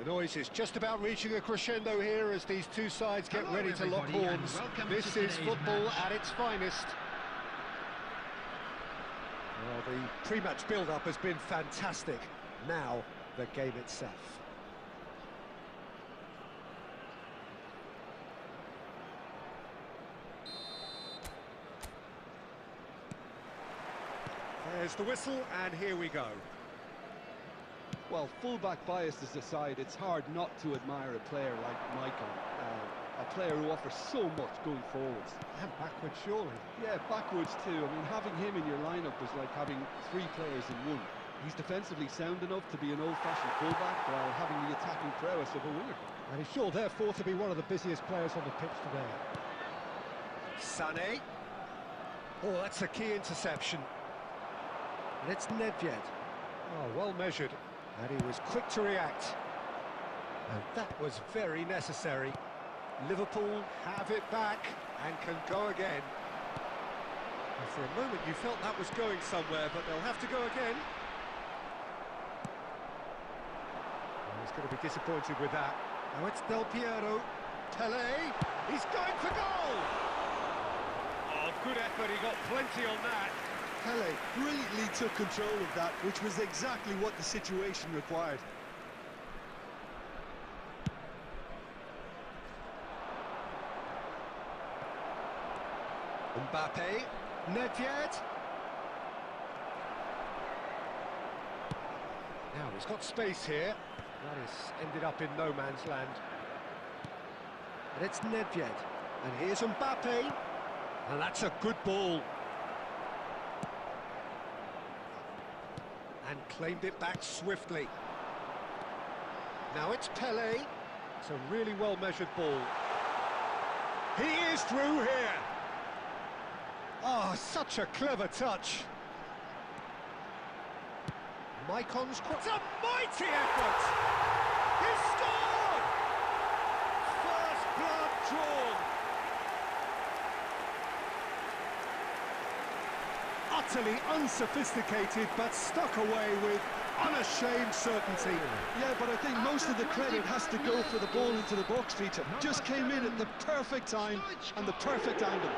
The noise is just about reaching a crescendo here as these two sides get ready to lock horns. This is football at its finest. Well, the pre-match build-up has been fantastic. Now, the game itself. There's the whistle, and here we go. Well, full-back biases aside, it's hard not to admire a player like Maicon, a player who offers so much going forwards. And backwards, surely. Yeah, backwards too. I mean, having him in your lineup is like having three players in one. He's defensively sound enough to be an old-fashioned full-back while having the attacking prowess of a winger. And he's sure, therefore, to be one of the busiest players on the pitch today. Sané. Oh, that's a key interception. And it's Nedved. Oh, well measured. And he was quick to react. And that was very necessary. Liverpool have it back and can go again. And for a moment you felt that was going somewhere, but they'll have to go again. Oh, he's going to be disappointed with that. Now it's Del Piero. Tele. He's going for goal! Oh, good effort. He got plenty on that. Pele brilliantly took control of that, which was exactly what the situation required. Mbappe, Nedved. Now he's got space here. That has ended up in no man's land. And it's Nedved. And here's Mbappe. And that's a good ball. And claimed it back swiftly. Now it's Pele. It's a really well-measured ball. He is through here. Oh, such a clever touch. Maicon's cross. It's a mighty effort. He scored! First blood drawn. Utterly unsophisticated, but stuck away with unashamed certainty. Yeah, but I think most of the credit has to go for the ball into the box, Peter. Just came in at the perfect time and the perfect angle.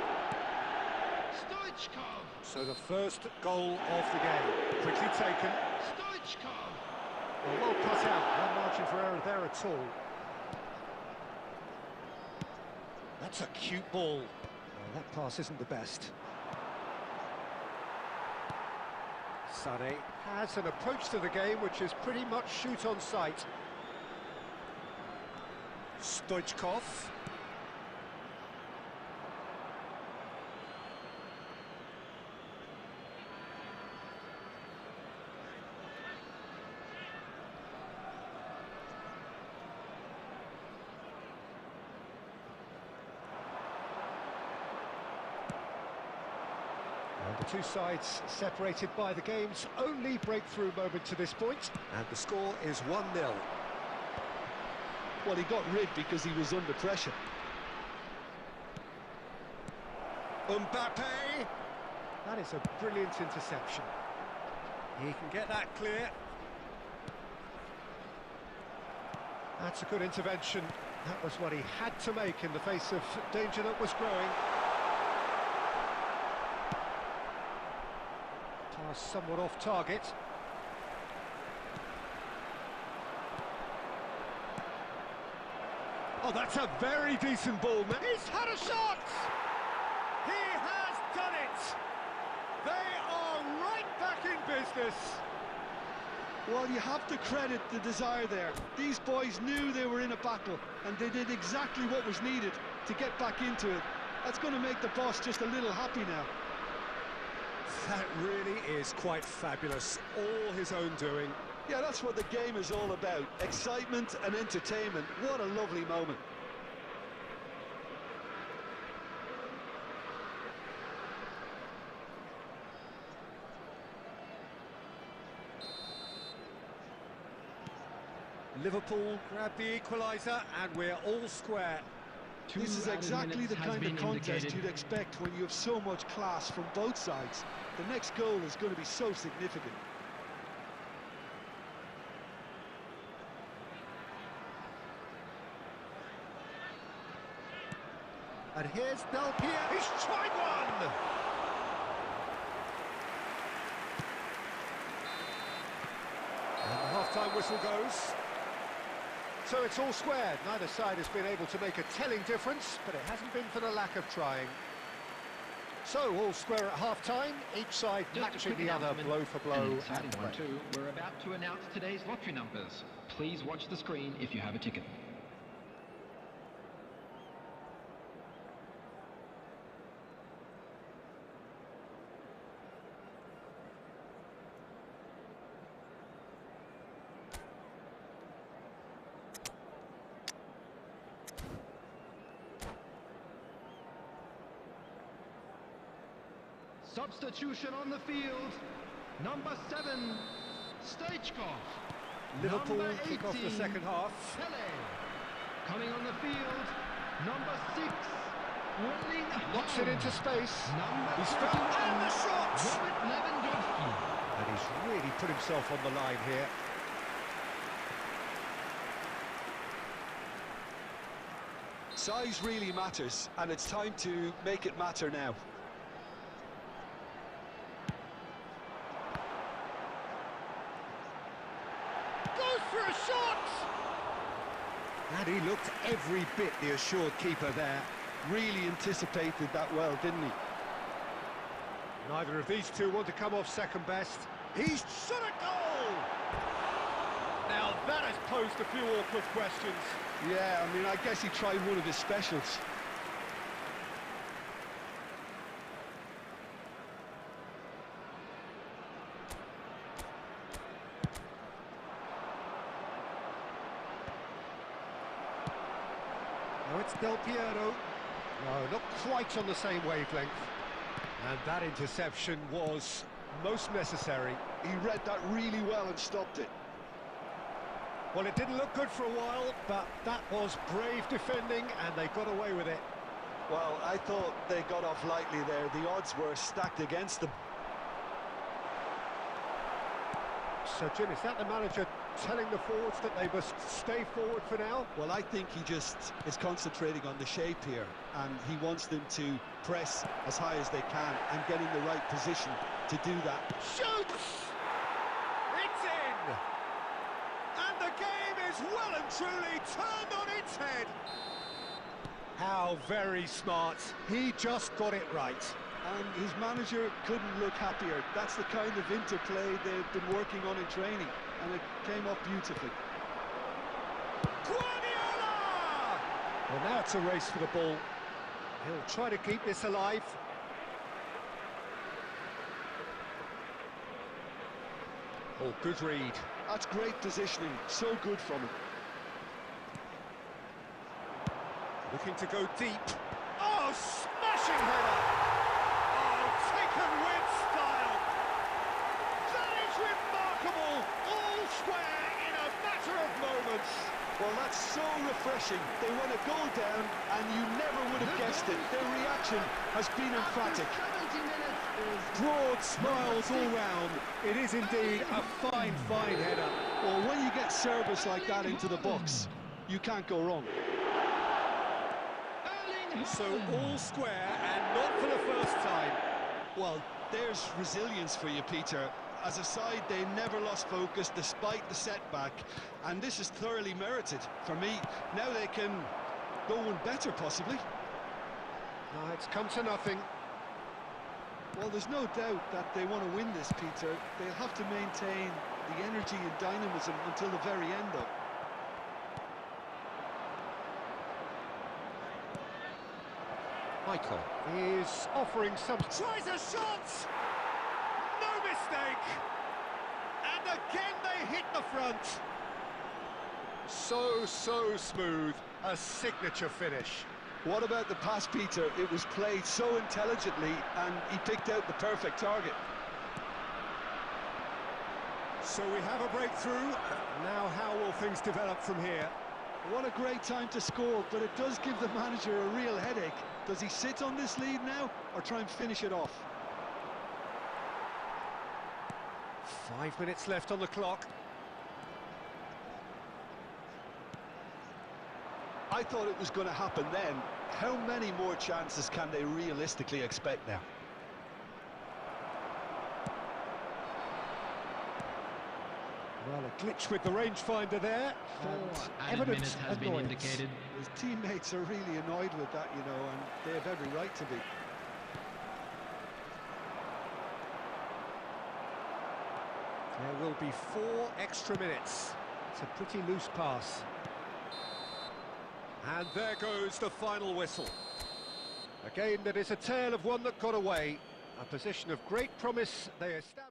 So the first goal of the game, quickly taken. Well cut out, no margin for error there at all. That's a cute ball. Well, that pass isn't the best. Sané has an approach to the game which is pretty much shoot on sight. Stoichkov. The two sides separated by the game's only breakthrough moment to this point, and the score is 1-0. Well, he got rid because he was under pressure. Mbappe! That is a brilliant interception. He can get that clear. That's a good intervention. That was what he had to make in the face of danger that was growing. Somewhat off target. Oh, that's a very decent ball, man. He's had a shot! He has done it! They are right back in business. Well, you have to credit the desire there. These boys knew they were in a battle, and they did exactly what was needed to get back into it. That's going to make the boss just a little happy now. That really is quite fabulous, all his own doing. Yeah, that's what the game is all about, excitement and entertainment. What a lovely moment. Liverpool grab the equaliser and we're all square. This is exactly the kind of contest you'd expect when you have so much class from both sides. The next goal is going to be so significant. And here's Del Piero. He's tried one! And the half-time whistle goes. So it's all squared. Neither side has been able to make a telling difference, but it hasn't been for the lack of trying. So all square at half-time, each side matching the other blow for blow. Exciting one too. We're about to announce today's lottery numbers. Please watch the screen if you have a ticket. Substitution on the field. Number 7, Stoichkov. Liverpool Number kick off the 18, second half. Pele. Coming on the field, number 6, Erling Knocks it into space. Number He's 31, found and the shot! Robert Lewandowski. And he's really put himself on the line here. Size really matters, and it's time to make it matter now. Goes for a shot! And he looked every bit the assured keeper there. Really anticipated that well, didn't he? Neither of these two want to come off second best. He's shot a goal! Now that has posed a few awkward questions. Yeah, I mean, I guess he tried one of his specials. Now it's Del Piero. No, not quite on the same wavelength. And that interception was most necessary. He read that really well and stopped it. Well, it didn't look good for a while, but that was brave defending, and they got away with it. Well, I thought they got off lightly there. The odds were stacked against them. So, Jim, is that the manager telling the forwards that they must stay forward for now? Well, I think he just is concentrating on the shape here, and he wants them to press as high as they can and get in the right position to do that. Shoots! It's in! And the game is well and truly turned on its head. How very smart. He just got it right. And his manager couldn't look happier. That's the kind of interplay they've been working on in training, and it came off beautifully. Guardiola! Well, now it's a race for the ball. He'll try to keep this alive. Oh, good read. That's great positioning, so good from him. Looking to go deep. Oh, smashing header! Oh, taken with style! That is remarkable! All square in a matter of moments. Well, that's so refreshing. They won a goal down, and you never would have guessed it. Their reaction has been emphatic. Broad smiles all round. It is indeed a fine, fine header. Well, when you get service like that into the box, you can't go wrong. So all square, and not for the first time. Well, there's resilience for you, Peter. As a side, they never lost focus despite the setback, and this is thoroughly merited for me. Now they can go one better, possibly. No, it's come to nothing. Well, there's no doubt that they want to win this, Peter. They'll have to maintain the energy and dynamism until the very end, though. Michael is offering some... Tries a shot! No mistake! And again they hit the front. So smooth. A signature finish. What about the pass, Peter? It was played so intelligently, and he picked out the perfect target. So we have a breakthrough. Now how will things develop from here? What a great time to score, but it does give the manager a real headache. Does he sit on this lead now, or try and finish it off? 5 minutes left on the clock. I thought it was going to happen then. How many more chances can they realistically expect now? Well, a glitch with the rangefinder there. Minutes has been indicated. His teammates are really annoyed with that, you know, and they have every right to be. There will be 4 extra minutes. It's a pretty loose pass. And there goes the final whistle. A game that is a tale of one that got away. A position of great promise they established.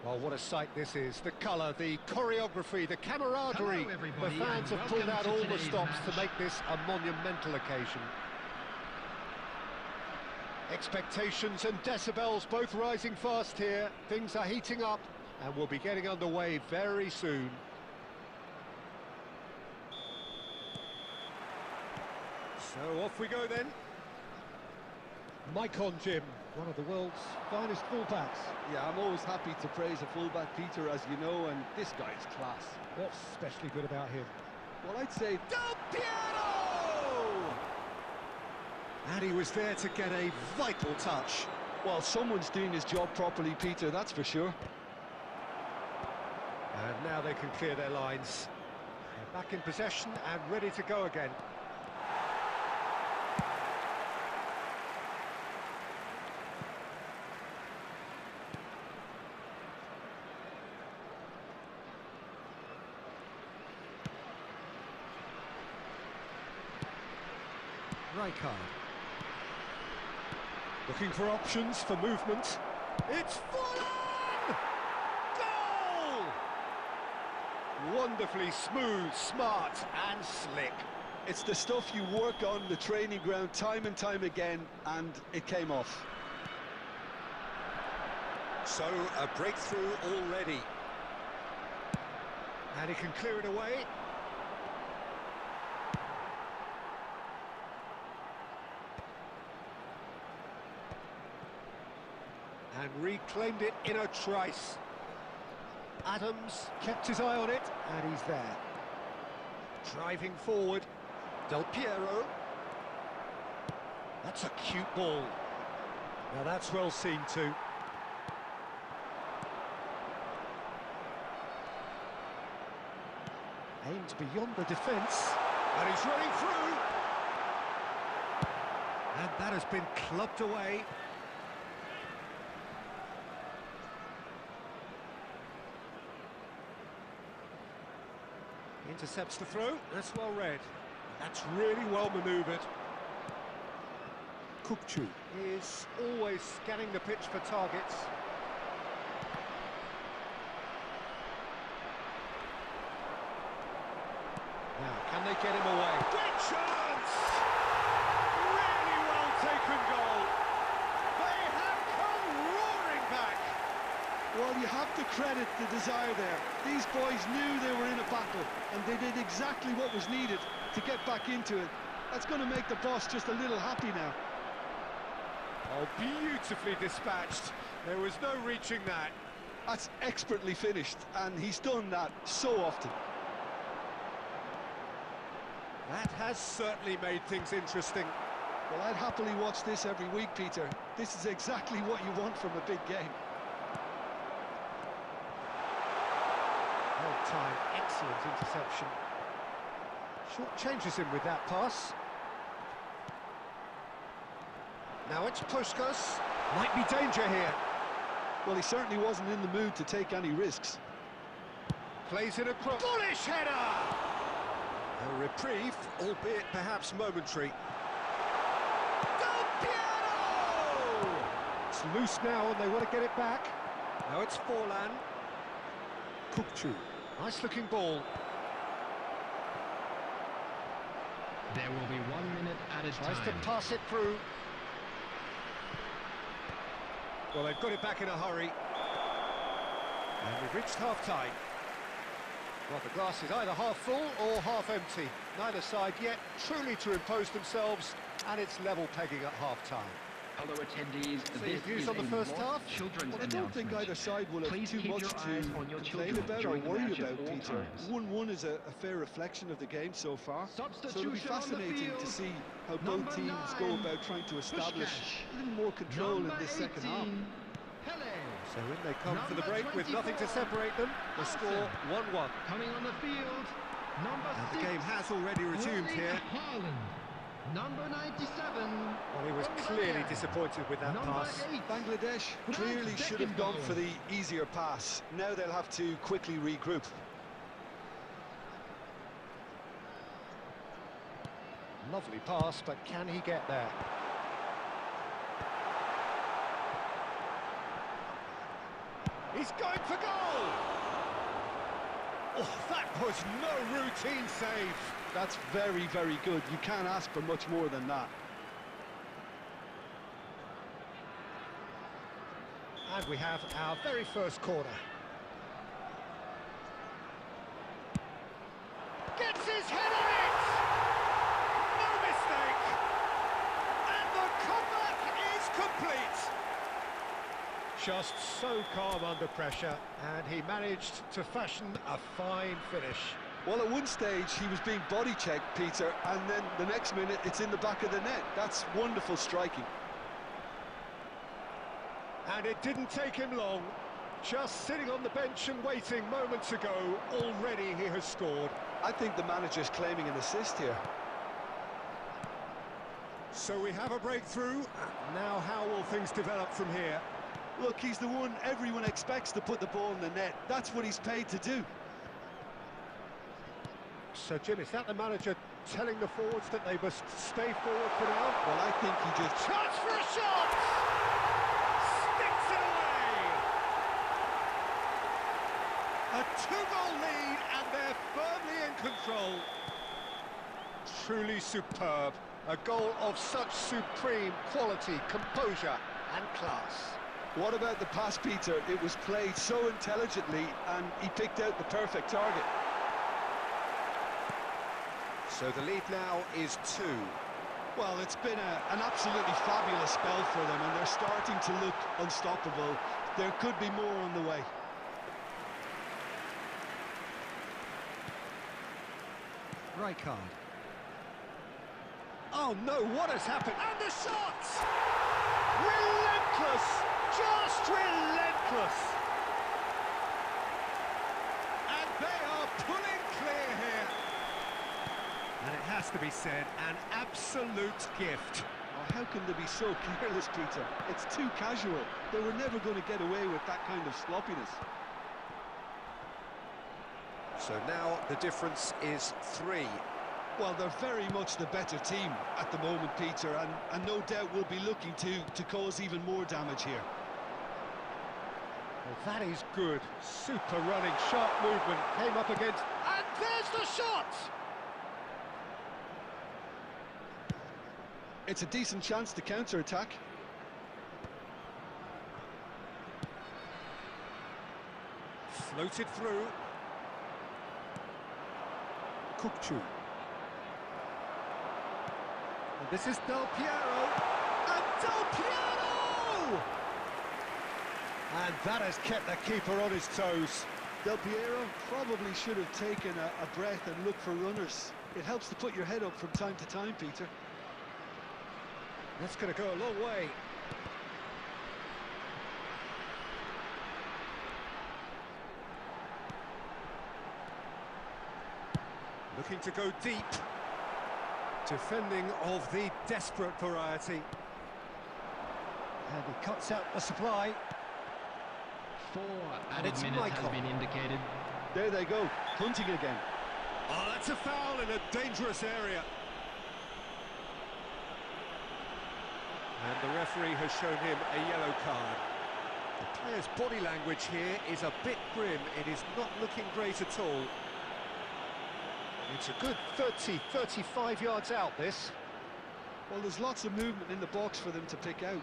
Well, what a sight this is. The colour, the choreography, the camaraderie. Hello, everybody, The fans and have pulled out welcome to all the today's stops to match. make this a monumental occasion. Expectations and decibels both rising fast here. Things are heating up and we'll be getting underway very soon. So off we go then. Mike on Jim, one of the world's finest fullbacks. Yeah, I'm always happy to praise a fullback, Peter, as you know, and this guy's class. What's especially good about him? Well, I'd say Del Piero! And he was there to get a vital touch. well, someone's doing his job properly, Peter, that's for sure. And now they can clear their lines. They're back in possession and ready to go again. Rijkaard. Looking for options for movement. It's full on! Goal! Wonderfully smooth, smart and slick. It's the stuff you work on the training ground time and time again, and it came off. So, a breakthrough already. And he can clear it away. And reclaimed it in a trice. Adams kept his eye on it, and he's there. Driving forward, Del Piero. That's a cute ball. Now that's well seen too. Aimed beyond the defence, and he's running through. And that has been clubbed away. Intercepts the throw, that's well read. That's really well manoeuvred. Kupchu is always scanning the pitch for targets. Now, can they get him away? Great chance! Really well taken goal. They have come roaring back. Well, you have to credit the desire there. These boys knew they were in a battle, and they did exactly what was needed to get back into it. That's going to make the boss just a little happy now. Oh, beautifully dispatched. There was no reaching that. That's expertly finished, and he's done that so often. That has certainly made things interesting. Well, I'd happily watch this every week, Peter. This is exactly what you want from a big game. Well timed, excellent interception. Short changes him with that pass. Now it's Puskás. Might be danger here. Well, he certainly wasn't in the mood to take any risks. Plays it across. Bullish header! A reprieve, albeit perhaps momentary. Del Piero! It's loose now and they want to get it back. Now it's Forlan. Kukçu. Nice looking ball. There will be 1 minute added time. Tries to pass it through. Well, they've got it back in a hurry. And we've reached half-time. Well, the glass is either half full or half empty. Neither side yet truly to impose themselves, and it's level pegging at half-time. Fellow attendees, So this your views is on the a first mock half? children's Well, I don't think announcement. either side will have Please too keep much your to eyes on your complain children about or during the worry match at about, all Peter. times. 1-1 is a fair reflection of the game so far. So it'll be Substitution on the fascinating field. to see how Number both teams go 9, about trying to establish Puskás. a little more control in Number this second half. 18, Pele. So in they come for the Number break with nothing to 24, separate them. The score 1-1. Coming on the field, number And 6. the game has already resumed Erling here. Haaland. Number 97. Well, he was clearly disappointed with that Number pass. 8. Bangladesh clearly should have gone for the easier pass. Now they'll have to quickly regroup. Lovely pass, but can he get there? He's going for goal! Oh, that was no routine save. That's very, very good. You can't ask for much more than that. And we have our very first corner. Gets his head on it! No mistake! And the comeback is complete! Just so calm under pressure, and he managed to fashion a fine finish. Well, at one stage, he was being body-checked, Peter, and then the next minute, it's in the back of the net. That's wonderful striking. And it didn't take him long. Just sitting on the bench and waiting moments ago, already he has scored. I think the manager's claiming an assist here. So we have a breakthrough. Now how will things develop from here? Look, he's the one everyone expects to put the ball in the net. That's what he's paid to do. So, Jim, is that the manager telling the forwards that they must stay forward for now? Well, I think he just... Chance for a shot! Sticks it away! A 2-goal lead, and they're firmly in control. Truly superb. A goal of such supreme quality, composure and class. What about the pass, Peter? It was played so intelligently, and he picked out the perfect target. So the lead now is 2. Well, it's been an absolutely fabulous spell for them, and they're starting to look unstoppable. There could be more on the way. Rijkaard. Oh no, what has happened? And the shot! Relentless! Just relentless! And they are pulling clear here. And it has to be said, an absolute gift. Oh, how can they be so careless, Peter? It's too casual. They were never going to get away with that kind of sloppiness. So now the difference is 3. Well, they're very much the better team at the moment, Peter, and no doubt will be looking to cause even more damage here. Well, that is good. Super running, sharp movement, came up against... And there's the shot! It's a decent chance to counter-attack. Floated through. Kukchu. And this is Del Piero. And Del Piero! And that has kept the keeper on his toes. Del Piero probably should have taken a breath and looked for runners. It helps to put your head up from time to time, Peter. That's going to go a long way. Looking to go deep. Defending of the desperate variety. And he cuts out the supply. 4 And added it's minutes Michael. has been indicated. There they go, hunting again. Oh, that's a foul in a dangerous area. And the referee has shown him a yellow card. The player's body language here is a bit grim. It is not looking great at all. It's a good 30, 35 yards out, this. Well, there's lots of movement in the box for them to pick out.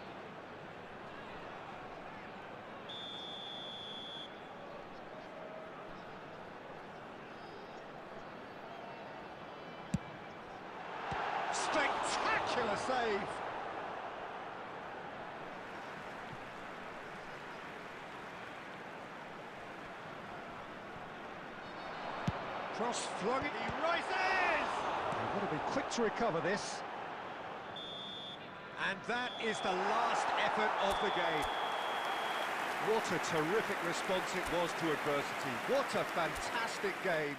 Spectacular save. Cross flung it, he rises! They've got to be quick to recover this. And that is the last effort of the game. What a terrific response it was to adversity. What a fantastic game.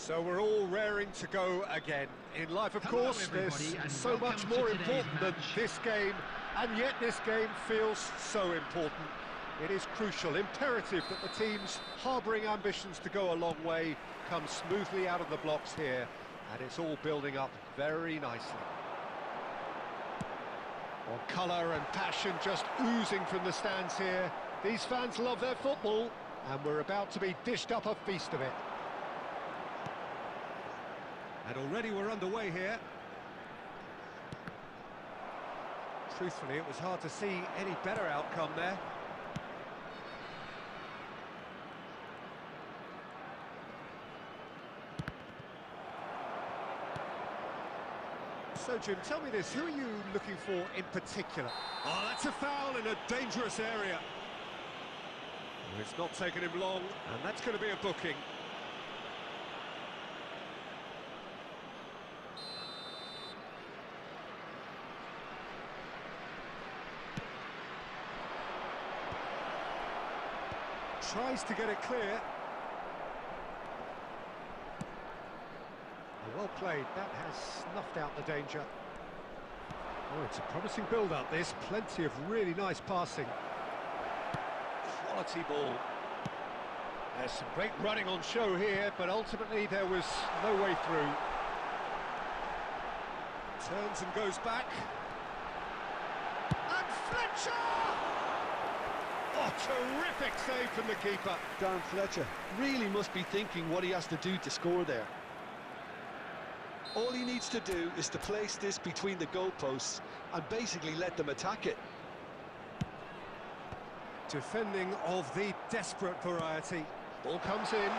So we're all raring to go again. In life, of course, there's so much more important than this game, and yet this game feels so important. It is crucial, imperative that the teams harbouring ambitions to go a long way come smoothly out of the blocks here, and it's all building up very nicely. Well, colour and passion just oozing from the stands here. These fans love their football, and we're about to be dished up a feast of it. And already we're underway here. Truthfully, it was hard to see any better outcome there. So, Jim, tell me this, who are you looking for in particular? Oh, that's a foul in a dangerous area. It's not taken him long, and that's going to be a booking. Tries to get it clear. Well played, that has snuffed out the danger. Oh, it's a promising build-up, this. Plenty of really nice passing. Quality ball. There's some great running on show here, but ultimately there was no way through. Turns and goes back. And Fletcher! Oh, terrific save from the keeper. Dan Fletcher really must be thinking what he has to do to score there. All he needs to do is to place this between the goalposts and basically let them attack it. Defending of the desperate variety. Ball comes in.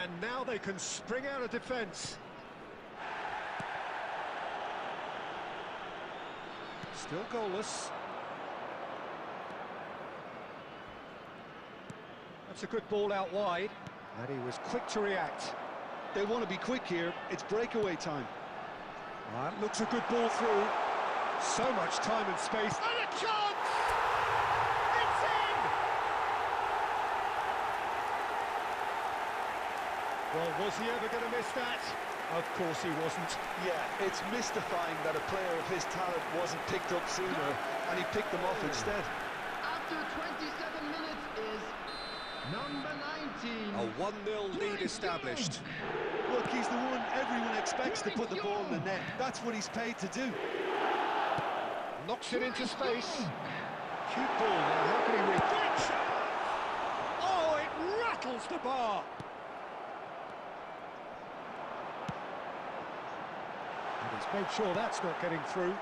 And now they can spring out of defence. Still goalless. That's a good ball out wide, and he was quick to react. They want to be quick here, it's breakaway time. That looks a good ball through. So much time and space. And a chance! It's in! Well, was he ever going to miss that? Of course he wasn't. Yeah, it's mystifying that a player of his talent wasn't picked up sooner, and he picked them off instead. After 27 minutes is number 19. A 1-0 lead established. Look, he's the one everyone expects to put the ball in the net. That's what he's paid to do. Knocks it into space. Cute ball now, how can he reach? Oh, it rattles the bar. And he's made sure that's not getting through.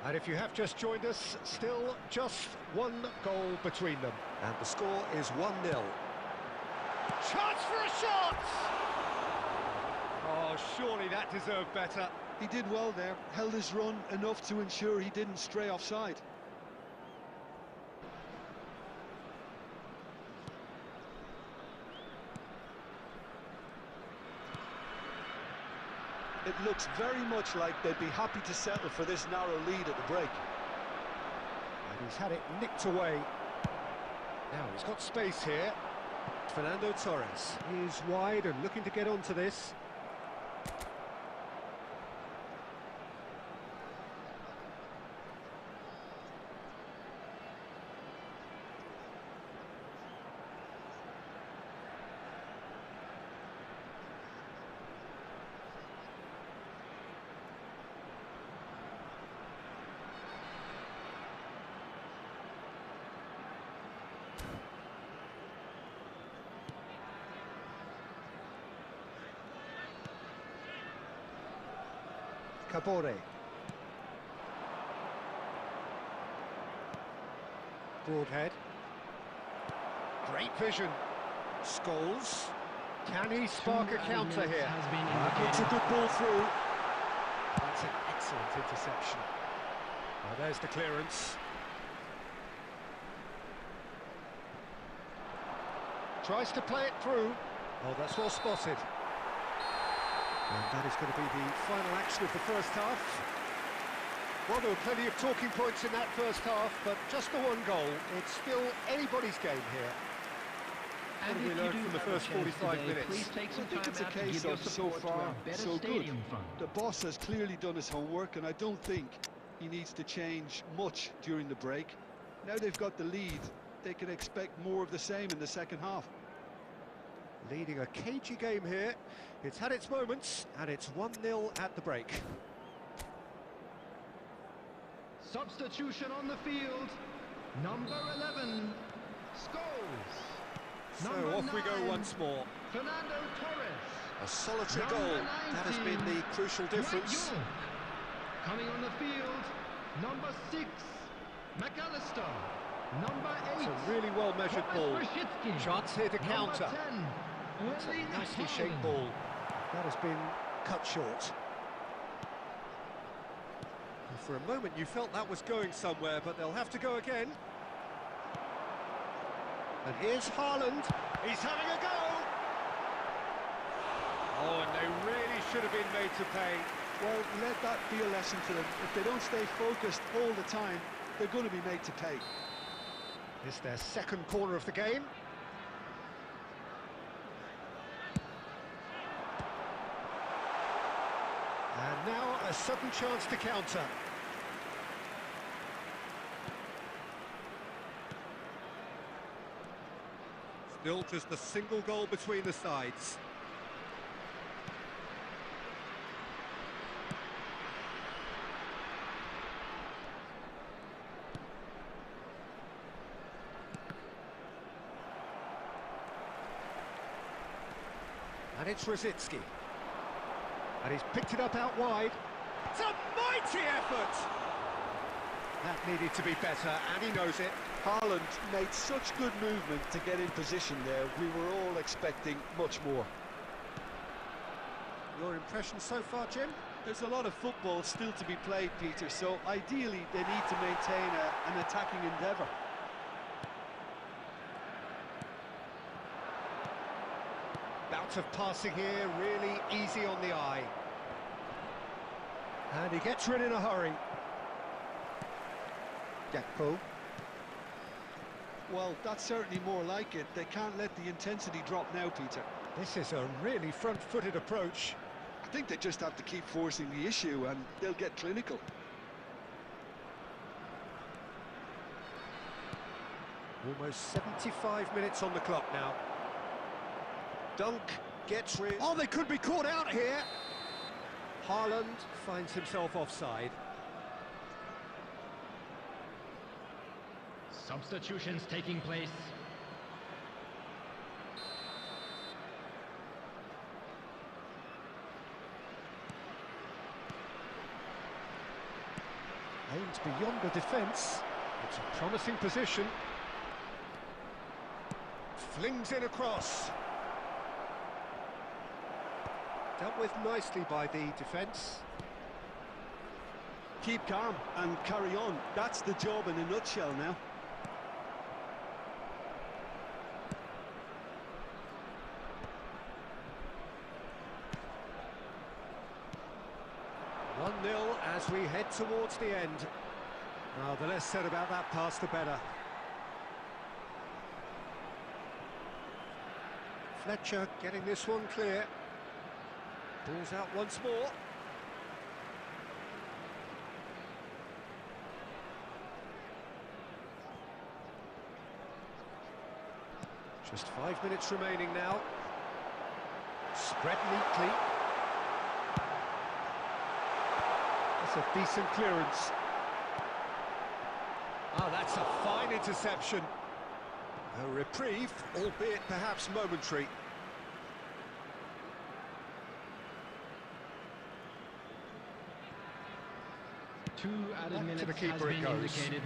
And if you have just joined us, still just one goal between them. And the score is 1-0. Chance for a shot! Oh, surely that deserved better. He did well there, held his run enough to ensure he didn't stray offside. It looks very much like they'd be happy to settle for this narrow lead at the break. And he's had it nicked away. Now he's got space here. Fernando Torres is wide and looking to get onto this. Cabore. Broadhead. Great vision. Scholes. Can he spark a counter here? Gets a good ball through. That's an excellent interception. Now there's the clearance. Tries to play it through. Oh, that's well spotted. And that is going to be the final action of the first half. Well, there were plenty of talking points in that first half, but just the one goal. It's still anybody's game here. What have we learned from the first 45 minutes? Please take I some think time it's a out to case give your of so support to far, our better so good. stadium fund. The boss has clearly done his homework, and I don't think he needs to change much during the break. Now they've got the lead, they can expect more of the same in the second half. Leading a cagey game here. It's had its moments, and it's 1-0 at the break. Substitution on the field. Number 11 scores. So Number off we go 9, once more. Fernando Torres. A solitary Number goal. That has been 19, the crucial difference. York. Coming on the field, number 6, McAllister. Number 8, It's a really well-measured ball. Chance here to counter. Number 10, It's a Erling nicely Haaland. shaped ball. That has been cut short. And for a moment you felt that was going somewhere, but they'll have to go again. And here's Haaland. He's having a go. Oh, and they really should have been made to pay. Well, let that be a lesson to them. If they don't stay focused all the time, they're going to be made to pay. It's their second corner of the game. And now a sudden chance to counter. Still just a single goal between the sides. And it's Rosicki. And he's picked it up out wide. It's a mighty effort! That needed to be better, and he knows it. Haaland made such good movement to get in position there. We were all expecting much more. Your impression so far, Jim? There's a lot of football still to be played, Peter, so ideally they need to maintain an attacking endeavour. Bout of passing here, really easy on the eye. And he gets rid in a hurry. Gakpo. Well, that's certainly more like it. They can't let the intensity drop now, Peter. This is a really front-footed approach. I think they just have to keep forcing the issue and they'll get clinical. Almost 75 minutes on the clock now. Dunk gets rid. Oh, they could be caught out here. Haaland finds himself offside. Substitutions taking place. Aimed beyond the defence. It's a promising position. Flings in across. Dealt with nicely by the defence. Keep calm and carry on. That's the job in a nutshell now. One-nil as we head towards the end. Now, the less said about that pass, the better. Fletcher getting this one clear. Ball's out once more. Just 5 minutes remaining now. Spread neatly. That's a decent clearance. Oh, that's a fine interception. A reprieve, albeit perhaps momentary. Two added Back minutes to the keeper has it been goes. indicated.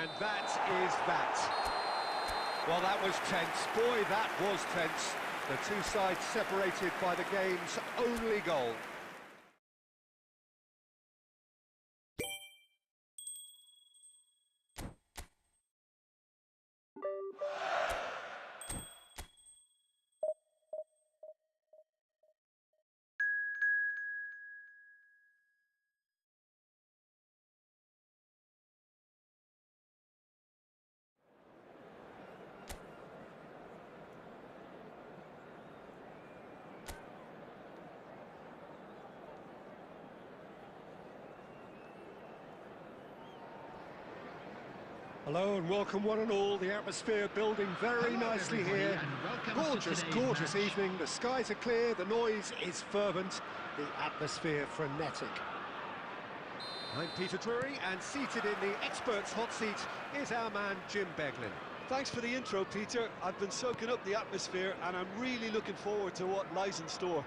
And that is that. Well, that was tense. Boy, that was tense. The two sides separated by the game's only goal. Hello and welcome one and all. The atmosphere building very nicely here. Gorgeous, gorgeous evening. The skies are clear, the noise is fervent, the atmosphere frenetic. I'm Peter Drury, and seated in the experts' hot seat is our man Jim Beglin. Thanks for the intro, Peter. I've been soaking up the atmosphere and I'm really looking forward to what lies in store.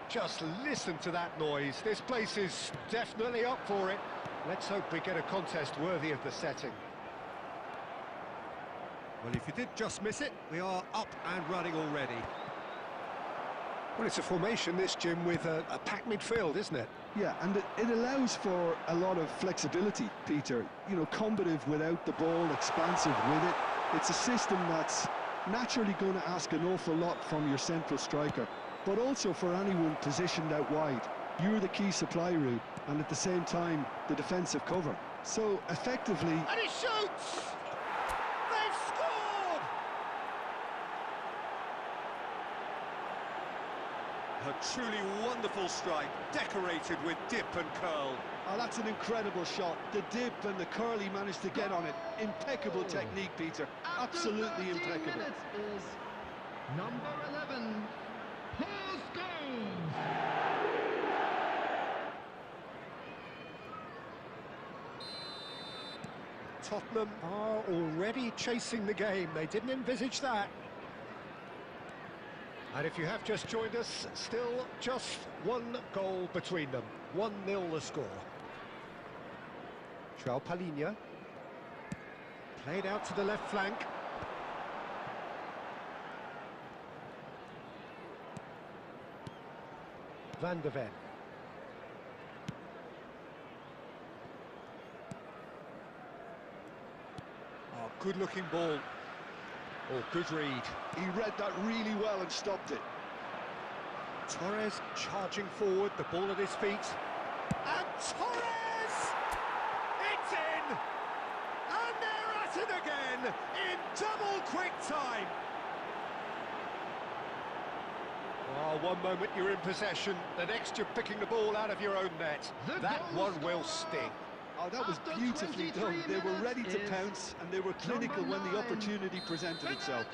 Just listen to that noise. This place is definitely up for it. Let's hope we get a contest worthy of the setting. Well, if you did just miss it, we are up and running already. Well, it's a formation, this, Jim, with a packed midfield, isn't it? Yeah, and it allows for a lot of flexibility, Peter. You know, combative without the ball, expansive with it. It's a system that's naturally going to ask an awful lot from your central striker, but also for anyone positioned out wide. You're the key supply route, and at the same time, the defensive cover. So, effectively... And he shoots! They've scored! A truly wonderful strike, decorated with dip and curl. Oh, that's an incredible shot. The dip and the curl he managed to get on it. Impeccable technique, Peter. Absolutely impeccable. Minutes is number 11, Paul Scholes. Tottenham are already chasing the game. They didn't envisage that. And if you have just joined us, still just one goal between them. 1-0 the score. João Palhinha. Played out to the left flank. Van de Ven. Oh, good-looking ball. Oh, good read. He read that really well and stopped it. Torres charging forward, the ball at his feet. And Torres! It's in! And they're at it again in double quick time. Oh, one moment you're in possession, the next you're picking the ball out of your own net. That one will sting. Oh, that was beautifully done. They were ready to pounce, and they were clinical when the opportunity presented itself.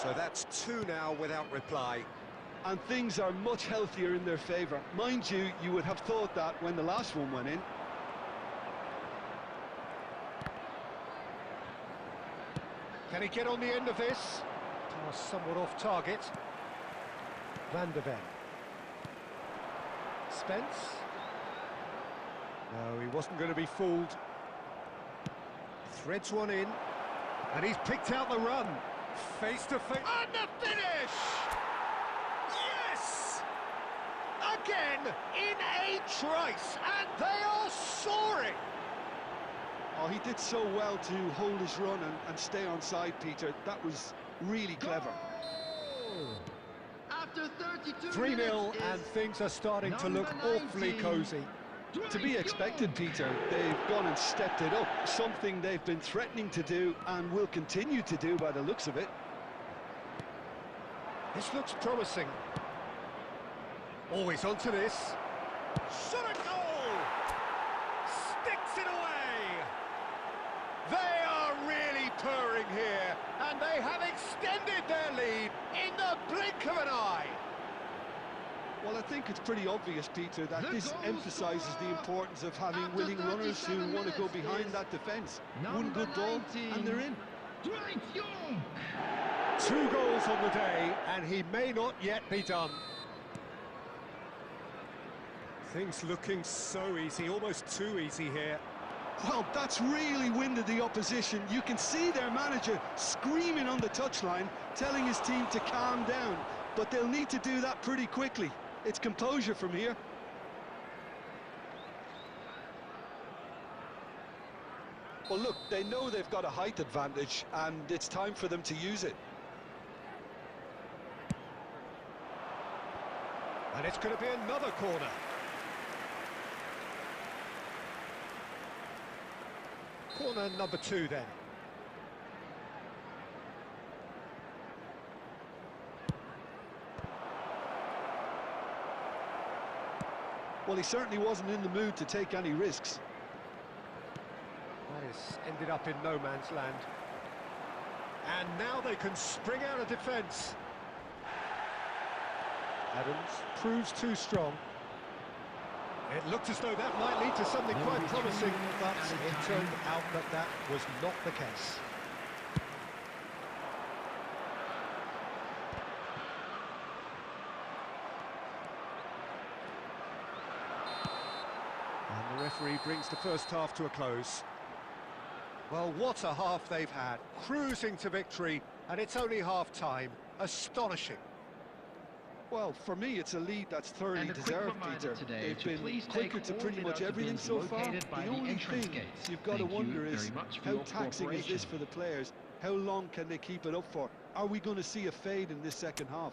So that's two now without reply. And things are much healthier in their favour. Mind you, you would have thought that when the last one went in. Can he get on the end of this? Pass somewhat off target. Van de Ven. Spence. No, he wasn't going to be fooled. Threads one in. And he's picked out the run. Face to face. And the finish! Yes! Again, in a trice. And they are soaring. Oh, he did so well to hold his run and stay on side, Peter. That was really clever. After 32 3-0, and things are starting to look awfully cosy. To be expected, Peter. They've gone and stepped it up, something they've been threatening to do and will continue to do by the looks of it. This looks promising. Always onto this. Shot a goal! Sticks it away! They are really purring here, and they have extended their lead in the blink of an eye. Well, I think it's pretty obvious, Peter, that this emphasises the importance of having winning runners who want to go behind that defence. One good ball, and they're in. 2 goals on the day, and he may not yet be done. Things looking so easy, almost too easy here. Well, that's really winded the opposition. You can see their manager screaming on the touchline, telling his team to calm down. But they'll need to do that pretty quickly. It's composure from here. Well, look, they know they've got a height advantage, and it's time for them to use it. And it's going to be another corner. Corner number 2 then. Well, he certainly wasn't in the mood to take any risks. That has ended up in no man's land. And now they can spring out of defence. Adams proves too strong. It looked as though that might lead to something quite promising, but it turned out that that was not the case. And the referee brings the first half to a close. Well, what a half they've had, cruising to victory, and it's only half-time. Astonishing. Well, for me, it's a lead that's thoroughly deserved, Peter. They've been quicker to pretty much everything so far. The only thing you've got to wonder is, how taxing is this for the players? How long can they keep it up for? Are we going to see a fade in this second half?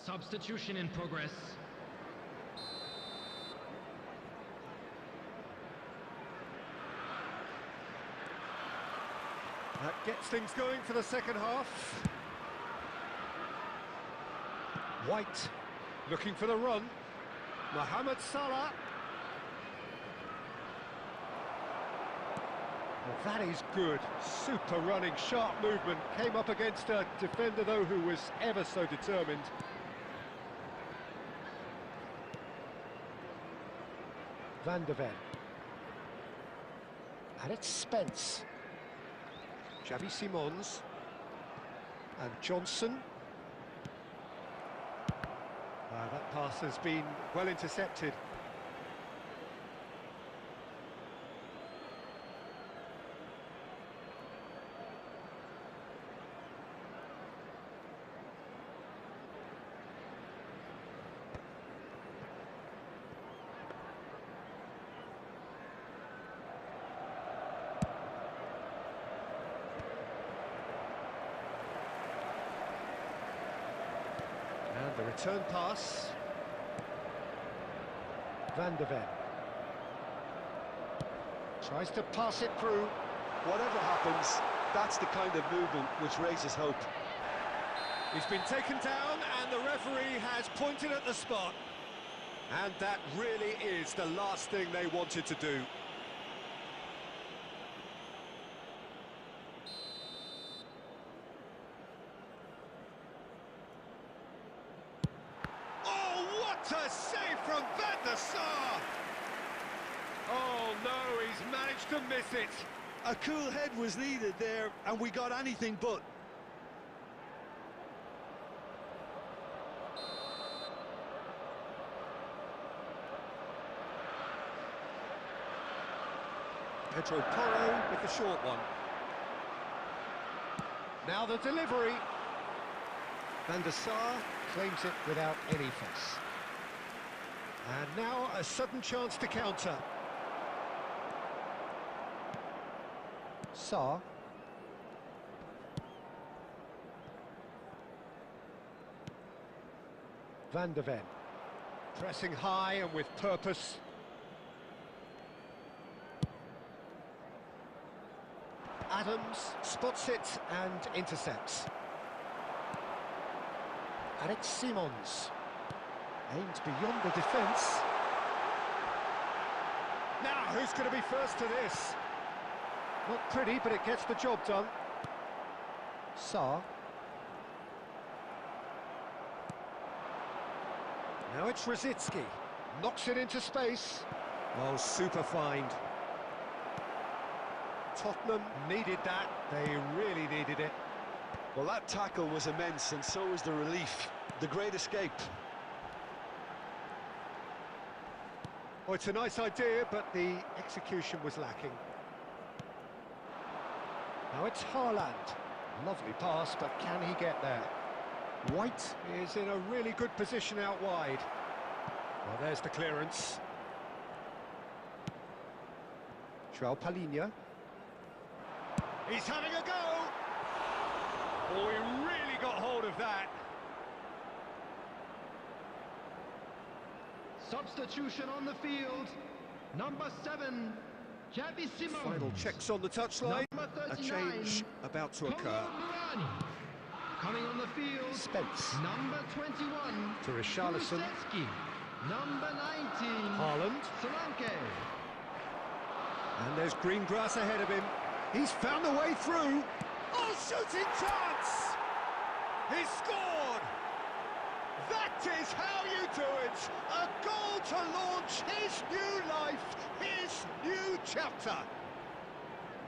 Substitution in progress. That gets things going for the second half. White looking for the run. Mohamed Salah. Well, that is good. Super running, sharp movement. Came up against a defender, though, who was ever so determined. Van de Ven. And it's Spence. Xavi Simons. And Johnson. That pass has been well intercepted. And the return pass. Van de Ven. Tries to pass it through. Whatever happens, that's the kind of movement which raises hope. He's been taken down and the referee has pointed at the spot. And that really is the last thing they wanted to do. A save from Van der Sar! Oh no, he's managed to miss it. A cool head was needed there, and we got anything but. Pedro Porro with the short one. Now the delivery. Van der Sar claims it without any fuss. And now a sudden chance to counter. Sar. Van de Ven. Pressing high and with purpose. Adams spots it and intercepts. And it's Simons. Aimed beyond the defence. Now, who's going to be first to this? Not pretty, but it gets the job done. Sar. Now it's Rosicki. Knocks it into space. Oh, super find. Tottenham needed that. They really needed it. Well, that tackle was immense, and so was the relief. The great escape. Well, it's a nice idea, but the execution was lacking. Now it's Haaland. Lovely pass, but can he get there? White is in a really good position out wide. Well, there's the clearance. João Palhinha. He's having a go! Oh, he really got hold of that. Substitution on the field. Number 7, Javi Simon. Final checks on the touchline. Number A 39, change about to occur. Coming on the field. Spence. Number 21. To Richarlison. Kulusevski. Number 19. Haaland. Solanke. And there's green grass ahead of him. He's found the way through. Oh, shooting chance! He scored! That is how you do it! A goal to launch his new life, his new chapter.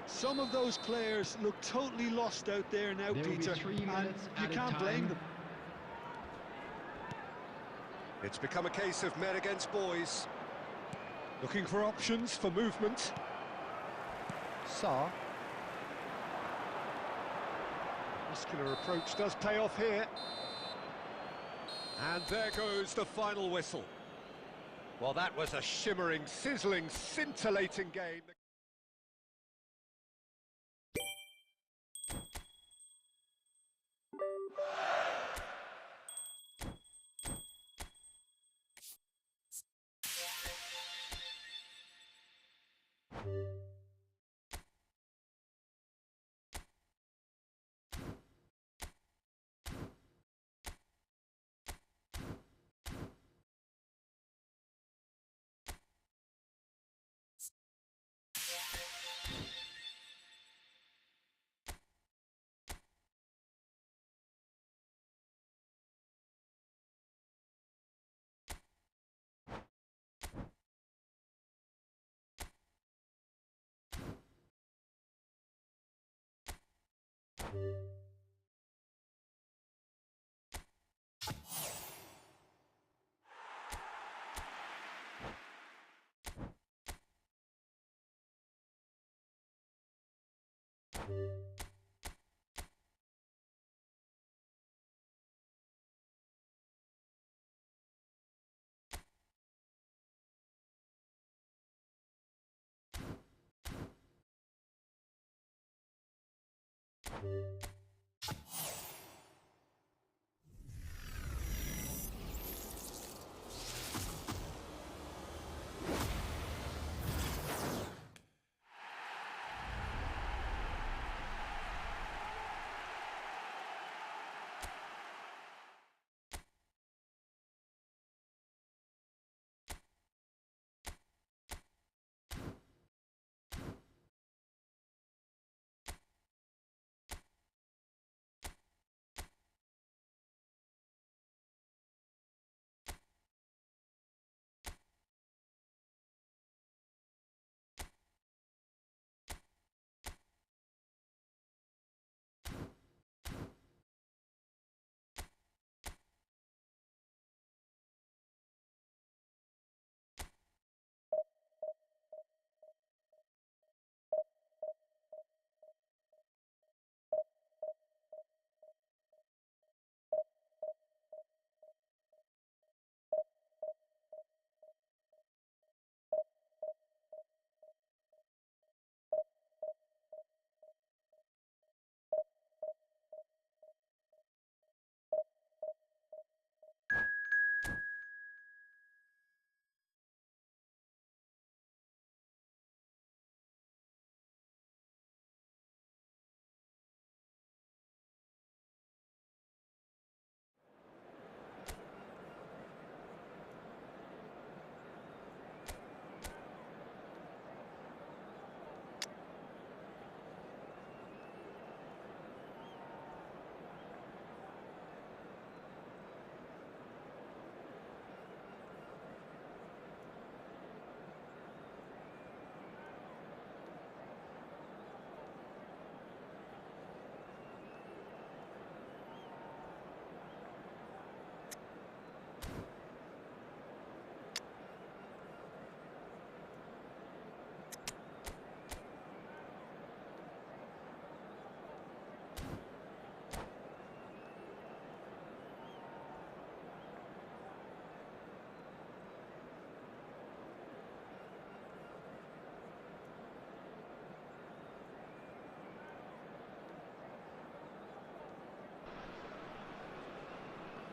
Some of those players look totally lost out there now, There will be Peter, 3 and minutes you at a can't blame time. them. It's become a case of men against boys. Looking for options for movement. Sarr. Muscular approach does pay off here. And there goes the final whistle. Well, that was a shimmering, sizzling, scintillating game.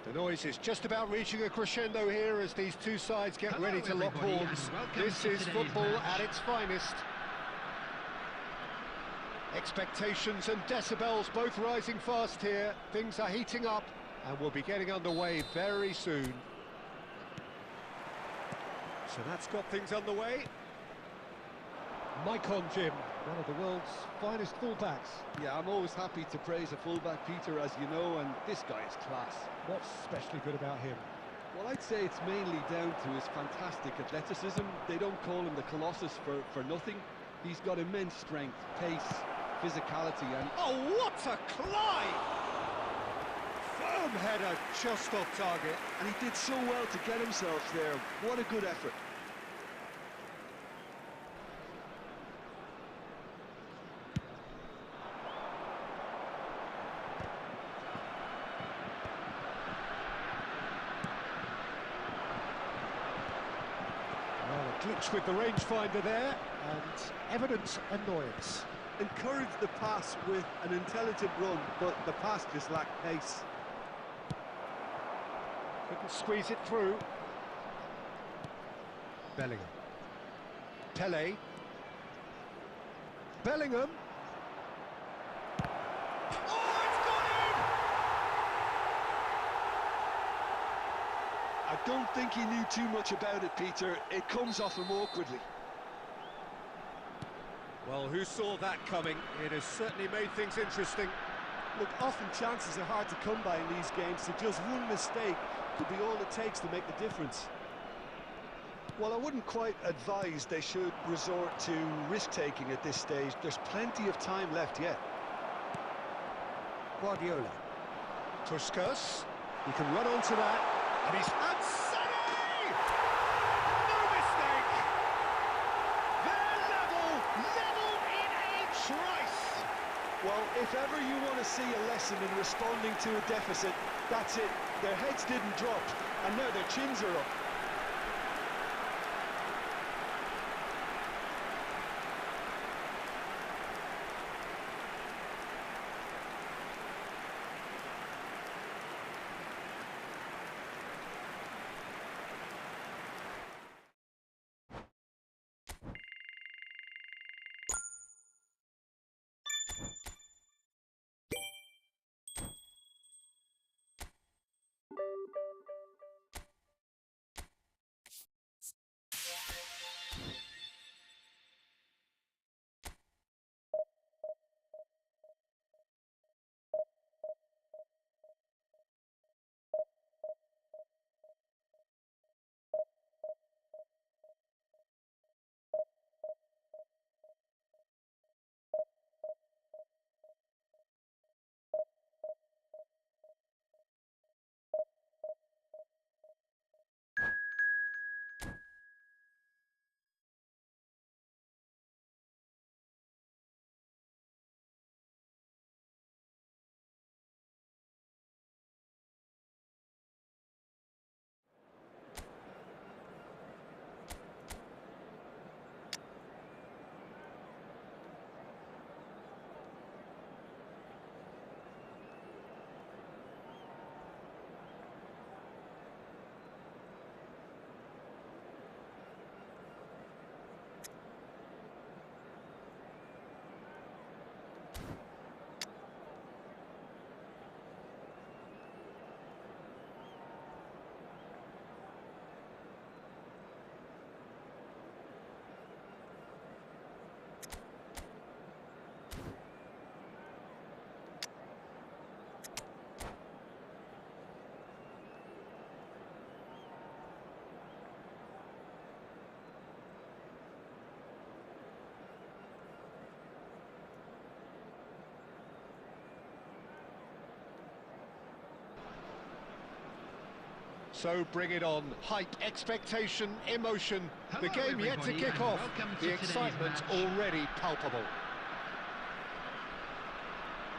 The noise is just about reaching a crescendo here as these two sides get ready to lock horns. This is football at its finest. Expectations and decibels both rising fast here. Things are heating up and we'll be getting underway very soon. So that's got things underway. Maicon Jim, one of the world's finest fullbacks. Yeah, I'm always happy to praise a fullback, Peter, as you know, and this guy is class. What's especially good about him? Well, I'd say it's mainly down to his fantastic athleticism. They don't call him the Colossus for nothing. He's got immense strength, pace, physicality, and... Oh, what a climb! Firm header, just off target. And he did so well to get himself there. What a good effort. Glitch with the rangefinder there, and evident annoyance. Encouraged the pass with an intelligent run, but the pass just lacked pace. Couldn't squeeze it through. Bellingham. Pele. Bellingham. I don't think he knew too much about it, Peter. It comes off him awkwardly. Well, who saw that coming? It has certainly made things interesting. Look, often chances are hard to come by in these games, so just one mistake could be all it takes to make the difference. Well, I wouldn't quite advise they should resort to risk-taking at this stage. There's plenty of time left yet. Guardiola. Puskas. He can run onto that. And he's... And Sané! No mistake! They're level in a trice! Well, if ever you want to see a lesson in responding to a deficit, that's it. Their heads didn't drop, and now their chins are up. So bring it on. Hype, expectation, emotion. The game yet to kick off. The excitement already palpable.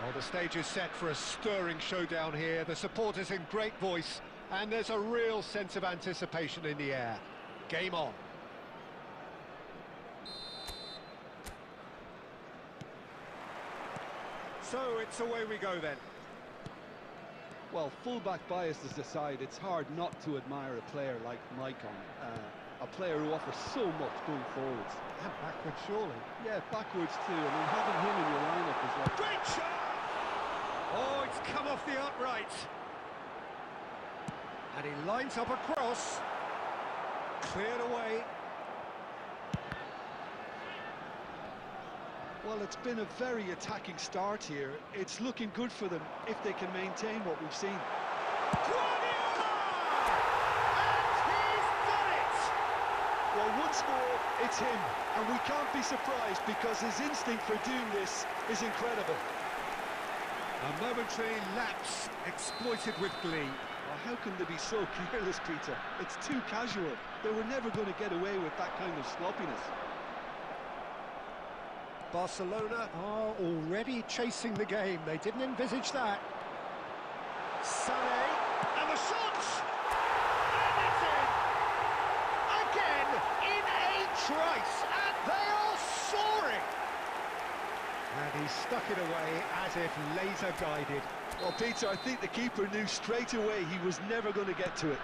Well, the stage is set for a stirring showdown here. The supporters in great voice, and there's a real sense of anticipation in the air. Game on. So it's away we go then. Well, full-back biases aside, it's hard not to admire a player like Maicon, a player who offers so much going forwards. And backwards, surely. Yeah, backwards too. I mean, having him in your lineup is like... Great shot! Oh, it's come off the upright. And he lines up a cross. Cleared away. Well, it's been a very attacking start here. It's looking good for them if they can maintain what we've seen. Guardiola! And he's done it! Well, once more, it's him. And we can't be surprised because his instinct for doing this is incredible. A momentary lapse exploited with glee. Oh, how can they be so careless, Peter? It's too casual. They were never going to get away with that kind of sloppiness. Barcelona are already chasing the game. They didn't envisage that. Sané, and the shot! And it's in! Again, in a trice, and they are soaring! And he stuck it away as if laser-guided. Well, Peter, I think the keeper knew straight away he was never going to get to it.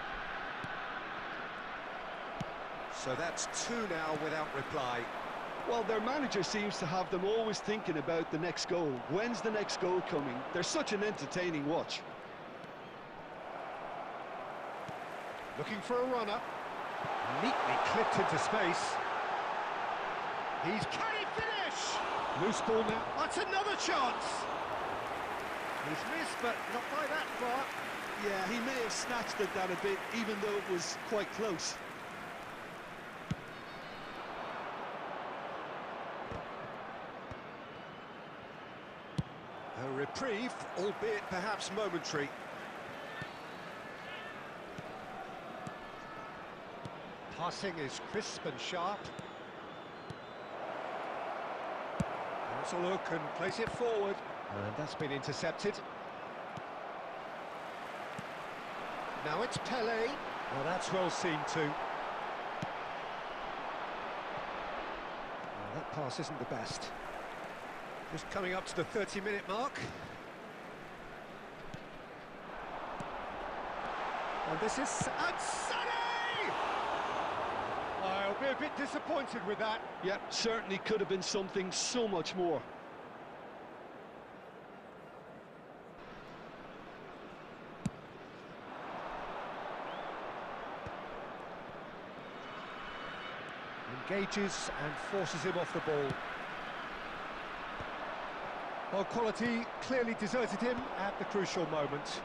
So that's two now without reply. Well, their manager seems to have them always thinking about the next goal. When's the next goal coming? They're such an entertaining watch. Looking for a runner. Neatly clipped into space. Can he finish? Loose ball now. That's another chance. He's missed, but not by that far. Yeah, he may have snatched at that a bit, even though it was quite close. A reprieve, albeit perhaps momentary. Passing is crisp and sharp. That's a look and place it forward. And that's been intercepted. Now it's Pelé. Well, that's well seen too. Well, that pass isn't the best. Just coming up to the 30-minute mark. And this is Sané! I'll be a bit disappointed with that. Yep, certainly could have been something so much more. Engages and forces him off the ball. Well, quality clearly deserted him at the crucial moment.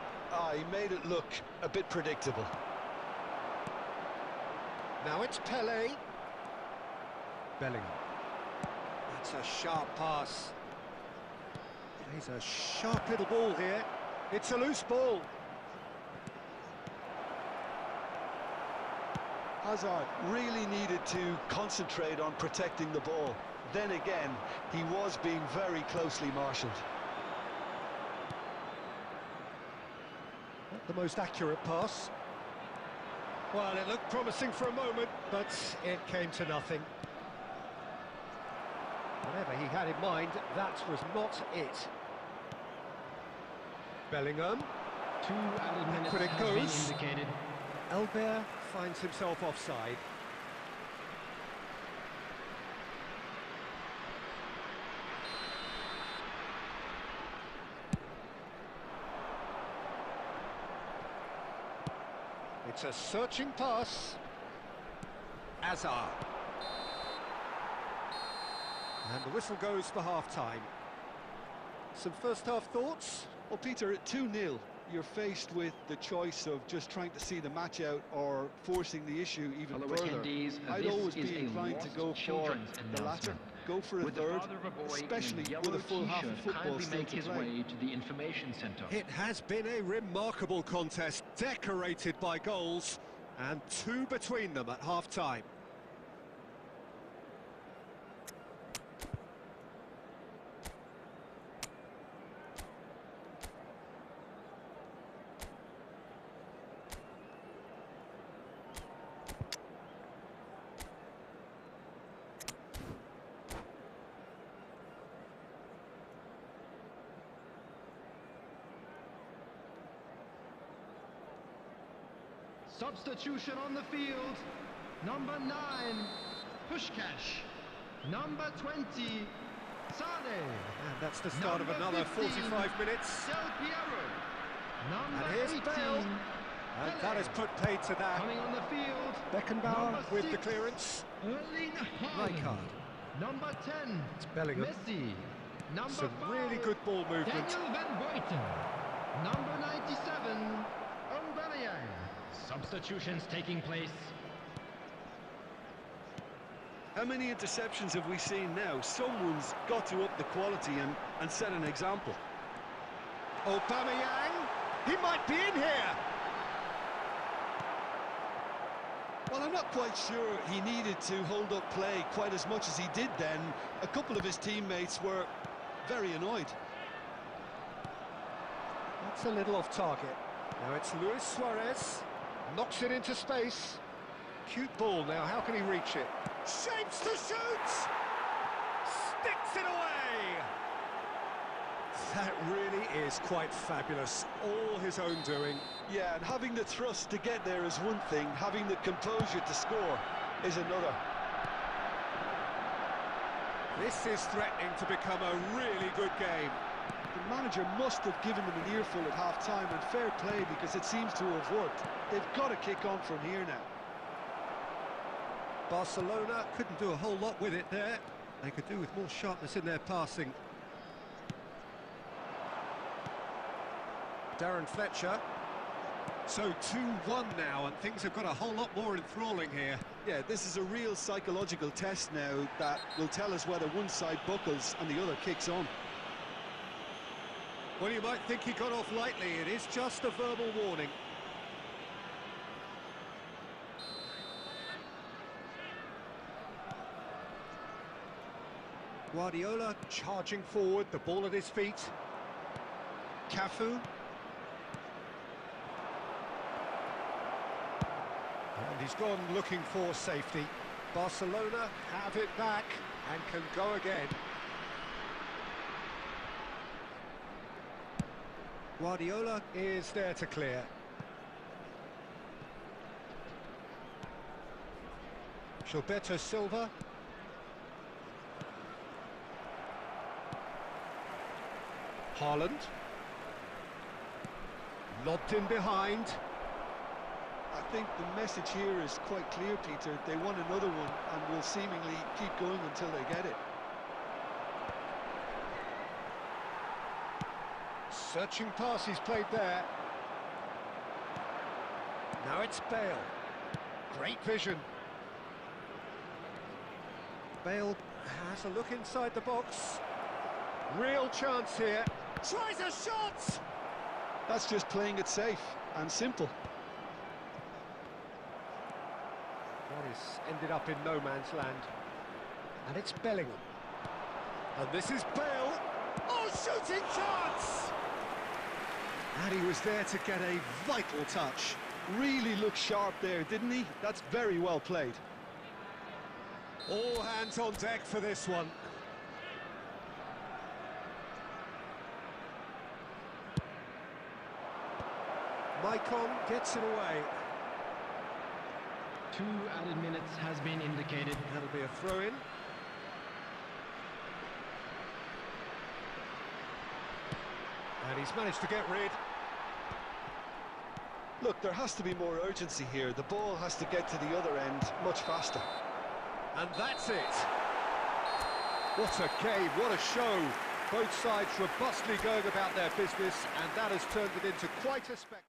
He made it look a bit predictable. Now it's Pelé. Bellingham. That's a sharp pass. He's a sharp little ball here. It's a loose ball. Hazard really needed to concentrate on protecting the ball. Then again, he was being very closely marshalled. Not the most accurate pass. Well, it looked promising for a moment, but it came to nothing. Whatever he had in mind, that was not it. Bellingham. 2 added minutes But it has been goes. indicated. Albert finds himself offside. It's a searching pass. Hazard. And the whistle goes for half-time. Some first-half thoughts? Well, Peter, at 2-0, you're faced with the choice of just trying to see the match out or forcing the issue even Fellow further. attendees, I'd this always is be a inclined to lost go for children's the latter. announcement. Go for a Would the third, father of a boy especially in a with yellow a full half of t-shirt football kindly still make to his play. way to the information centre? It has been a remarkable contest, decorated by goals, and two between them at half-time. Substitution on the field. Number 9, Pushkash. Number 20, Sane. And that's the start of another 45 minutes. Del Piero. Number And here's 18, Bale. And that has put paid to that. coming on the field. Beckenbauer Number with the 6, clearance. Erling Right Haaland. card. Number 10, It's Bellingham. Messi. Number Some 5, really good ball movement. Daniel Van Buiten. Number 97, Aubameyang. Substitutions taking place. How many interceptions have we seen now? Someone's got to up the quality and set an example. Aubameyang. He might be in here. Well, I'm not quite sure he needed to hold up play quite as much as he did then. A couple of his teammates were very annoyed. That's a little off target. Now it's Luis Suarez. Knocks it into space. Cute ball now. How can he reach it? Shapes to shoot! Sticks it away! That really is quite fabulous. All his own doing. Yeah, and having the thrust to get there is one thing. Having the composure to score is another. This is threatening to become a really good game. The manager must have given them an earful at half-time, and fair play because it seems to have worked. They've got to kick on from here now. Barcelona couldn't do a whole lot with it there. They could do with more sharpness in their passing. Darren Fletcher. So 2-1 now, and things have got a whole lot more enthralling here. Yeah, this is a real psychological test now that will tell us whether one side buckles and the other kicks on. Well, you might think he got off lightly. It is just a verbal warning. Guardiola charging forward, the ball at his feet. Cafu. And he's gone looking for safety. Barcelona have it back and can go again. Guardiola is there to clear. Gilberto Silva. Haaland. Lobbed in behind. I think the message here is quite clear, Peter. They want another one and will seemingly keep going until they get it. Searching pass he's played there. Now it's Bale. Great vision. Bale has a look inside the box. Real chance here. Tries a shot! That's just playing it safe and simple. That is ended up in no man's land. And it's Bellingham. And this is Bale. Oh, shooting chance! And he was there to get a vital touch. Really looked sharp there, didn't he? That's very well played. All hands on deck for this one. Maicon gets it away. 2 added minutes has been indicated. That'll be a throw-in. And he's managed to get rid. Look, there has to be more urgency here. The ball has to get to the other end much faster. And that's it. What a game, what a show. Both sides robustly going about their business, and that has turned it into quite a spectacle.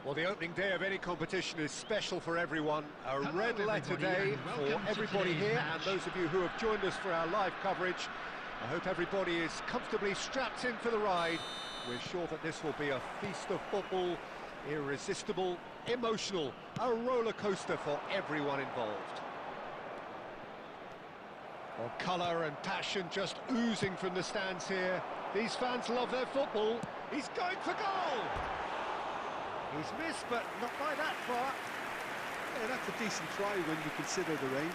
Well, the opening day of any competition is special for everyone. A Hello, red letter day everybody, and for welcome to everybody today's here, match. and those of you who have joined us for our live coverage. I hope everybody is comfortably strapped in for the ride. We're sure that this will be a feast of football, irresistible, emotional, a roller coaster for everyone involved. Well, colour and passion just oozing from the stands here. These fans love their football. He's going for goal! He's missed, but not by that far. Yeah, that's a decent try when you consider the range.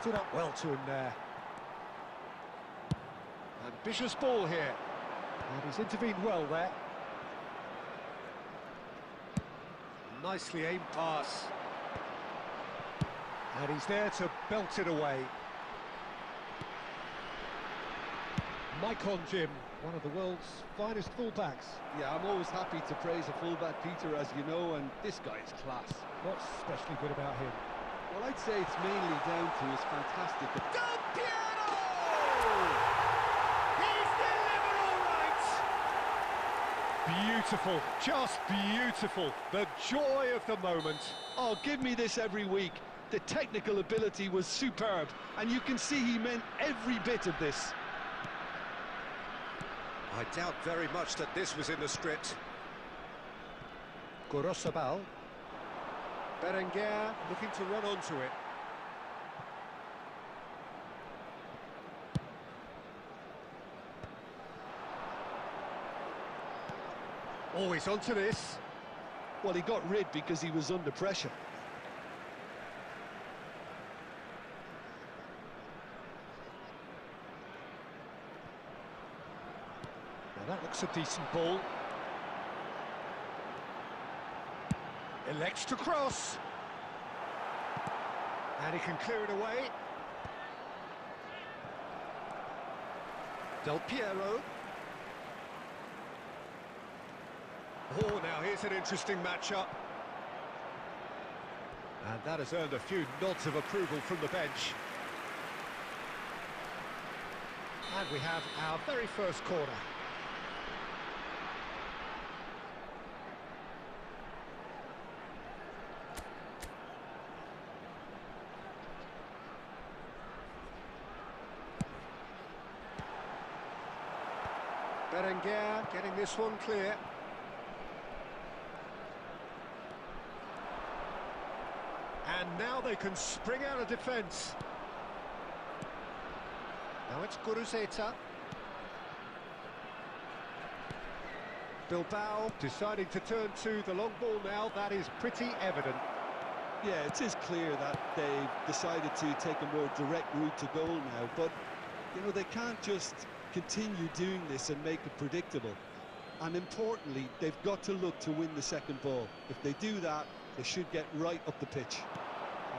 Stood up well to him there. Ambitious ball here. And he's intervened well there. Nicely aimed pass. And he's there to belt it away. Maicon Jim, one of the world's finest fullbacks. Yeah, I'm always happy to praise a fullback, Peter, as you know, and this guy is class. What's especially good about him? Well, I'd say it's mainly down to his fantastic... Del Piero! He's delivered all right! Beautiful, just beautiful. The joy of the moment. Oh, give me this every week. The technical ability was superb, and you can see he meant every bit of this. I doubt very much that this was in the script. Gorosabal. Berenguer looking to run onto it. Always onto this. Well, he got rid because he was under pressure. Now that looks a decent ball. Elects to cross. And he can clear it away. Del Piero. Oh, now here's an interesting matchup. And that has earned a few nods of approval from the bench. And we have our very first corner. Berenguer getting this one clear. And now they can spring out of defence. Now it's Guruzeta. Bilbao deciding to turn to the long ball now. That is pretty evident. Yeah, it is clear that they've decided to take a more direct route to goal now, but, you know, they can't just continue doing this and make it predictable. And importantly, they've got to look to win the second ball. If they do that, they should get right up the pitch.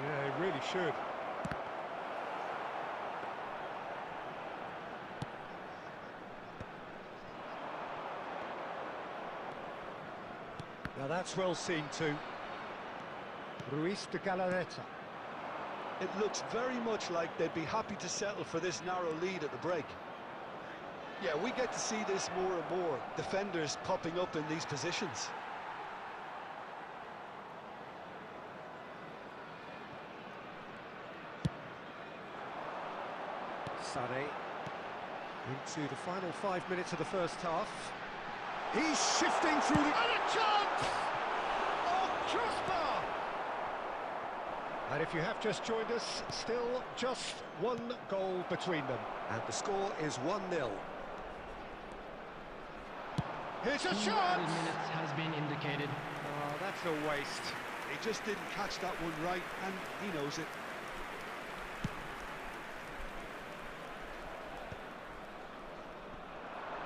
Yeah, they really should. Now that's well seen too. Ruiz de Galarreta. It looks very much like they'd be happy to settle for this narrow lead at the break. Yeah, we get to see this more and more. Defenders popping up in these positions. Sane into the final 5 minutes of the first half. He's shifting through the... And a chance! Oh, crossbar! And if you have just joined us, still just one goal between them. And the score is 1-0. Here's a chance! 30 minutes has been indicated. Oh, that's a waste. He just didn't catch that one right, and he knows it.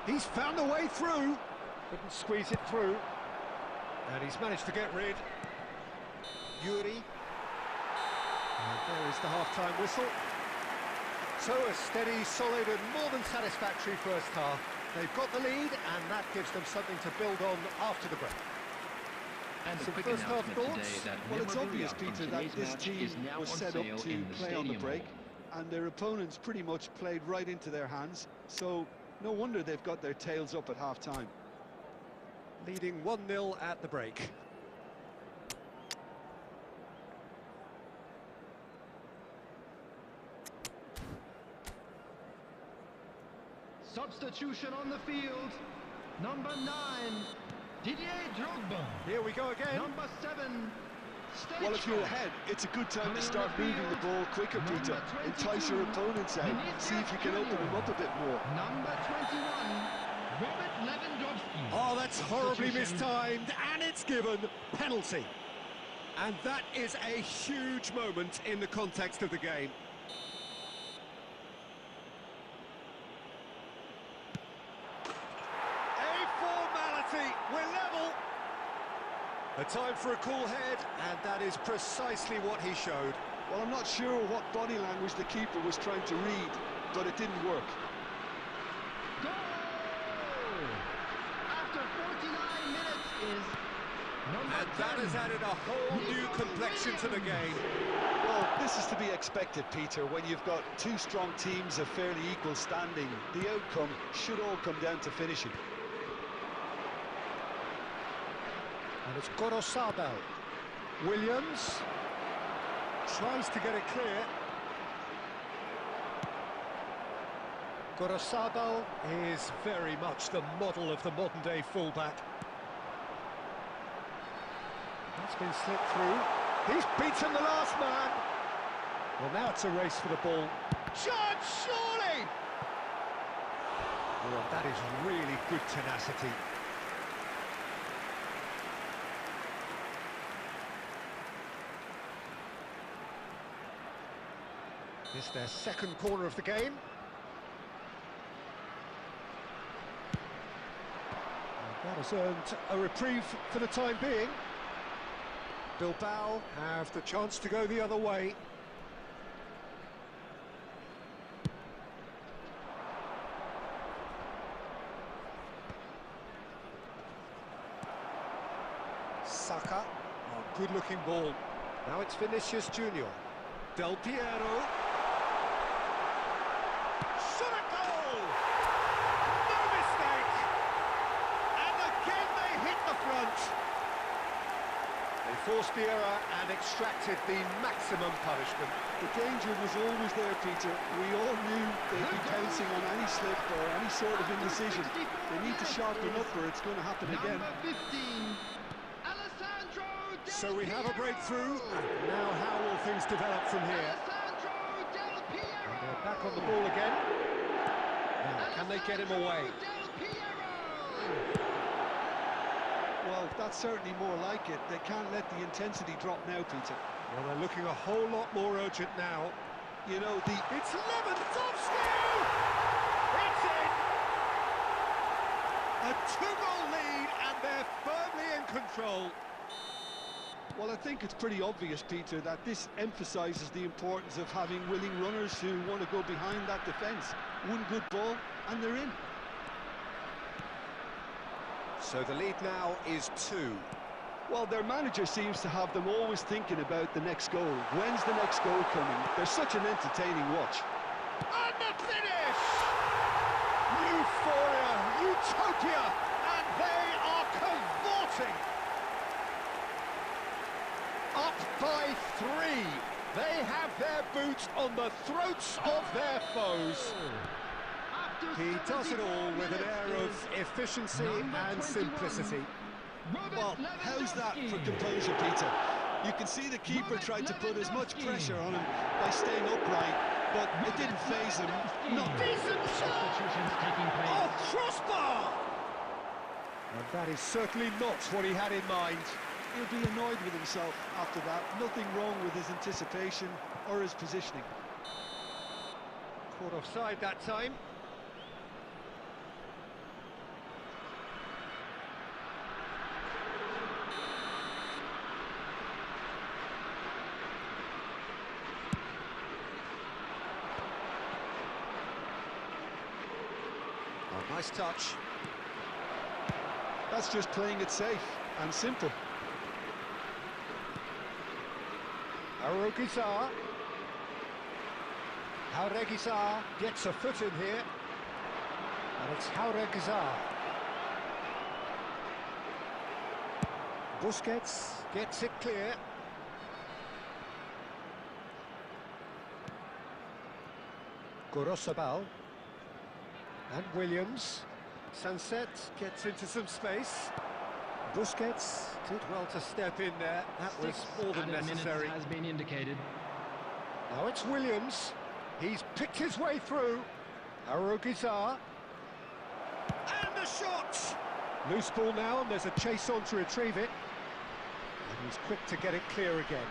He's found a way through. Couldn't squeeze it through. And he's managed to get rid. Yuri. And there is the half-time whistle. So a steady, solid and more than satisfactory first half. They've got the lead and that gives them something to build on after the break. And Some quick first half announcement thoughts? today that Well, it's obvious, memorabilia Peter, from that today's this match team is now was on set up sale to in the play on the stadium break, hall. and their opponents pretty much played right into their hands, so no wonder they've got their tails up at half-time. Leading 1-0 at the break. Substitution on the field. Number 9, Didier Drogba. Here we go again. Number 7, Well, if you're ahead, it's a good time to start moving the ball quicker, Peter. Entice your opponents out, see if you can open them up a bit more. Number 21, Robert Lewandowski. Oh, that's horribly Substitution. mistimed, and it's given penalty. And that is a huge moment in the context of the game. A formality, we're level. A time for a cool head, and that is precisely what he showed. Well, I'm not sure what body language the keeper was trying to read, but it didn't work. Goal! After 49 minutes is number And that 10. has added a whole new complexion to the game. Well, this is to be expected, Peter. When you've got two strong teams of fairly equal standing, the outcome should all come down to finishing. And it's Gorosabel. Williams tries to get it clear. Gorosabel is very much the model of the modern-day fullback. That's been slipped through. He's beaten the last man. Well, now it's a race for the ball. Chance, surely! Well, that is really good tenacity. It's their second corner of the game. And that has earned a reprieve for the time being. Bilbao have the chance to go the other way. Saka, a good-looking ball. Now it's Vinicius Junior. Del Piero. Shot a goal! No mistake! And again they hit the front. They forced the error and extracted the maximum punishment. The danger was always there, Peter. We all knew they'd be pouncing on any slip or any sort of indecision. They need to sharpen up or it's going to happen again. Number 15, Alessandro Del So we have a Piero. breakthrough. Now how will things develop from here? Alessandro Del Piero. And they're back on the ball again. Now, can they get him away? Del Piero. Well, that's certainly more like it. They can't let the intensity drop now, Peter. Well, they're looking a whole lot more urgent now. You know, It's Lewandowski! It's in! two-goal lead, and they're firmly in control. Well, I think it's pretty obvious, Peter, that this emphasises the importance of having willing runners who want to go behind that defence. One good ball, and they're in. So the lead now is 2. Well, their manager seems to have them always thinking about the next goal. When's the next goal coming? They're such an entertaining watch. And the finish! Euphoria, utopia, and they are cavorting. Up by 3. They have their boots on the throats of their foes. He does it all with an air of efficiency and simplicity. Well, how's that for composure, Peter? You can see the keeper tried to put as much pressure on him by staying upright, but it didn't faze him. Not Decent shot! Oh, crossbar! And that is certainly not what he had in mind. He'll be annoyed with himself after that. Nothing wrong with his anticipation or his positioning. Caught offside that time. Oh, nice touch. That's just playing it safe and simple. Arugisa. Jauregisa gets a foot in here. And it's Jauregisa. Busquets gets it clear. Gorosabal. And Williams. Sunset gets into some space. Busquets did well to step in there. That was more than necessary. Has been indicated. Now it's Williams. He's picked his way through. Arugisa. And the shot! Loose ball now, and there's a chase on to retrieve it. And he's quick to get it clear again.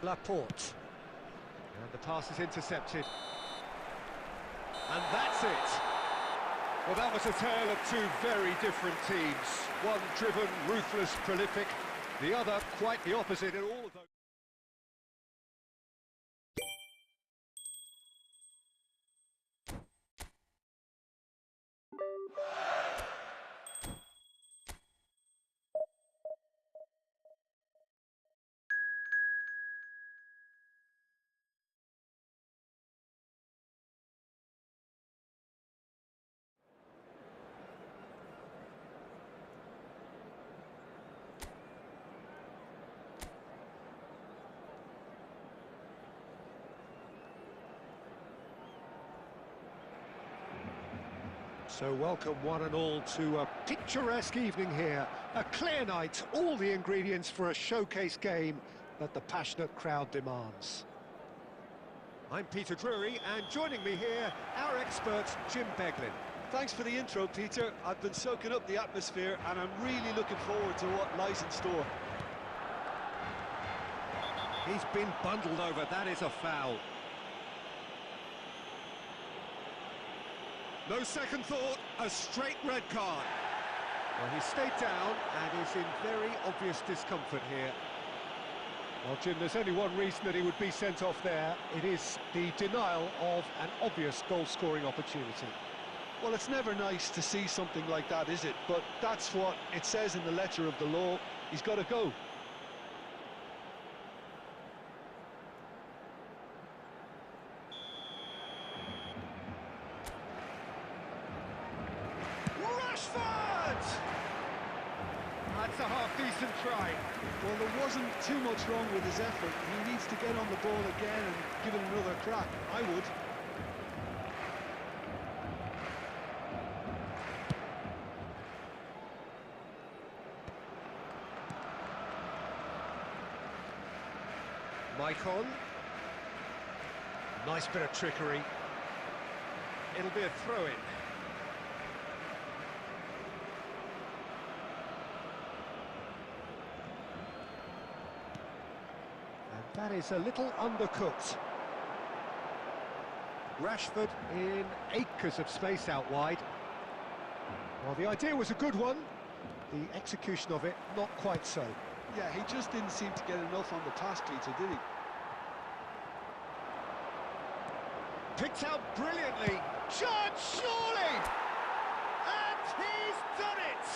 Laporte. And the pass is intercepted. And that's it. Well, that was a tale of two very different teams. One driven, ruthless, prolific. The other quite the opposite in all of those. So welcome one and all to a picturesque evening here. A clear night, all the ingredients for a showcase game that the passionate crowd demands. I'm Peter Drury, and joining me here, our expert, Jim Beglin. Thanks for the intro, Peter. I've been soaking up the atmosphere, and I'm really looking forward to what lies in store. He's been bundled over, that is a foul. No second thought, a straight red card. Well, he stayed down and is in very obvious discomfort here. Well, Jim, there's only one reason that he would be sent off there. It is the denial of an obvious goal-scoring opportunity. Well, it's never nice to see something like that, is it? But that's what it says in the letter of the law. He's got to go. That's a half-decent try. Well, there wasn't too much wrong with his effort. He needs to get on the ball again and give it another crack. I would. Maicon. Nice bit of trickery. It'll be a throw-in. That is a little undercooked. Rashford in acres of space out wide. Well, the idea was a good one. The execution of it, not quite so. Yeah, he just didn't seem to get enough on the pass, Peter, did he? Picked out brilliantly. Chance, surely! And he's done it!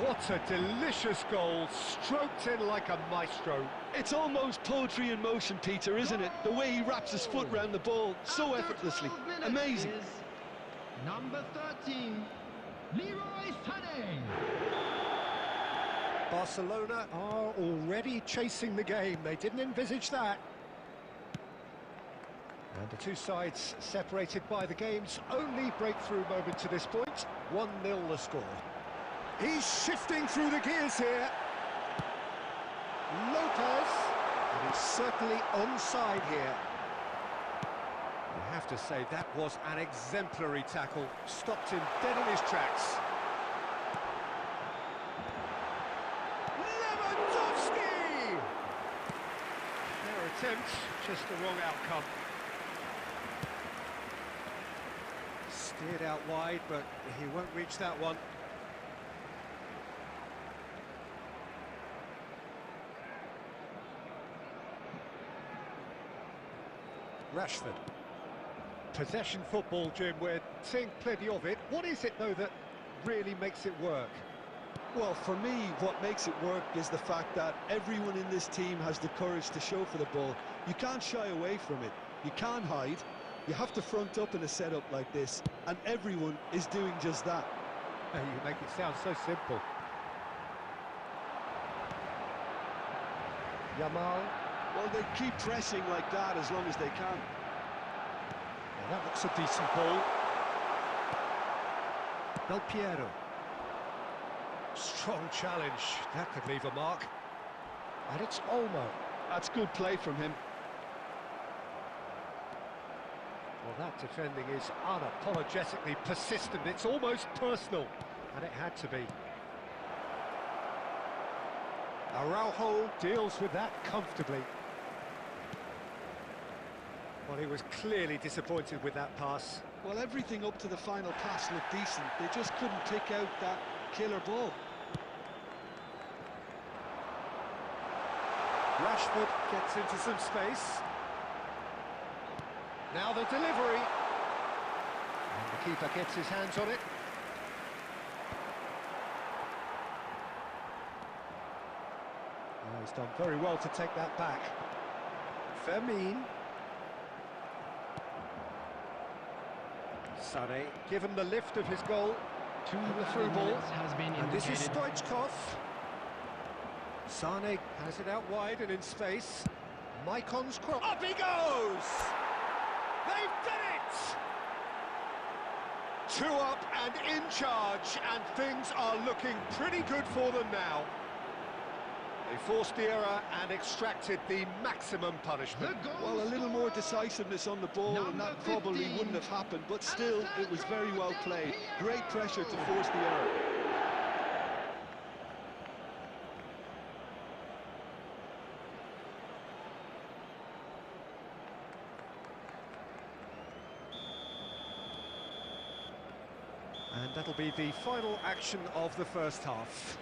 What a delicious goal, stroked in like a maestro. It's almost poetry in motion, Peter, isn't it? The way he wraps his foot round the ball so effortlessly. Amazing. Number 13, Leroy Sané. Barcelona are already chasing the game. They didn't envisage that. And the two sides separated by the game's only breakthrough moment to this point. 1-0 the score. He's shifting through the gears here. Lopez, and he's certainly onside here. You have to say that was an exemplary tackle. Stopped him dead in his tracks. Lewandowski! Their attempt, just the wrong outcome. Steered out wide, but he won't reach that one. Rashford. Possession football, Jim, we're seeing plenty of it. What is it, though, that really makes it work? Well, for me, what makes it work is the fact that everyone in this team has the courage to show for the ball. You can't shy away from it. You can't hide. You have to front up in a setup like this, and everyone is doing just that. You make it sound so simple. Yamal. Well, they keep pressing like that as long as they can. Well, that looks a decent ball. Del Piero. Strong challenge. That could leave a mark. And it's Olmo. That's good play from him. Well, that defending is unapologetically persistent. It's almost personal. And it had to be. Araujo deals with that comfortably. Well, he was clearly disappointed with that pass. Well, everything up to the final pass looked decent. They just couldn't pick out that killer ball. Rashford gets into some space. Now the delivery. And the keeper gets his hands on it. Oh, he's done very well to take that back. Fermin. Sané, given the lift of his goal, to the through ball, and this is Stoichkov. Sané has it out wide and in space. Maicon's cross. Up he goes! They've done it! 2 up and in charge, and things are looking pretty good for them now. They forced the error and extracted the maximum punishment. Well, a little more decisiveness on the ball, and that probably wouldn't have happened, but still, it was very well played. Great pressure to force the error. And that'll be the final action of the first half.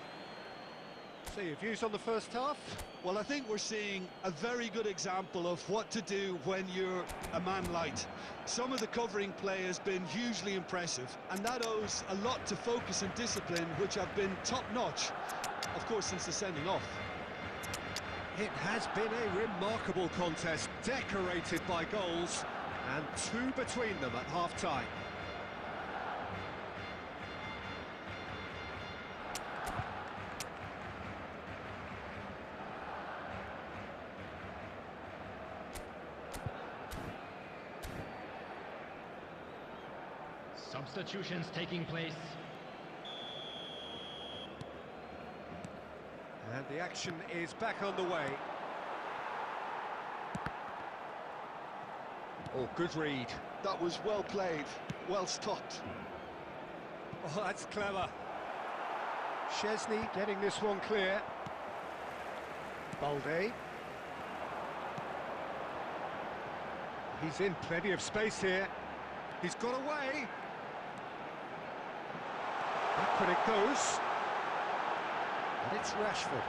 So your views on the first half? Well, I think we're seeing a very good example of what to do when you're a man light. Some of the covering play has been hugely impressive, and that owes a lot to focus and discipline, which have been top-notch, of course, since the sending off. It has been a remarkable contest, decorated by goals, and 2 between them at half-time. Substitutions taking place. And the action is back on the way. Oh, good read. That was well played, well stopped. Oh, that's clever. Szczesny getting this one clear. Balde. He's in plenty of space here. He's got away. Back when it goes. And it's Rashford.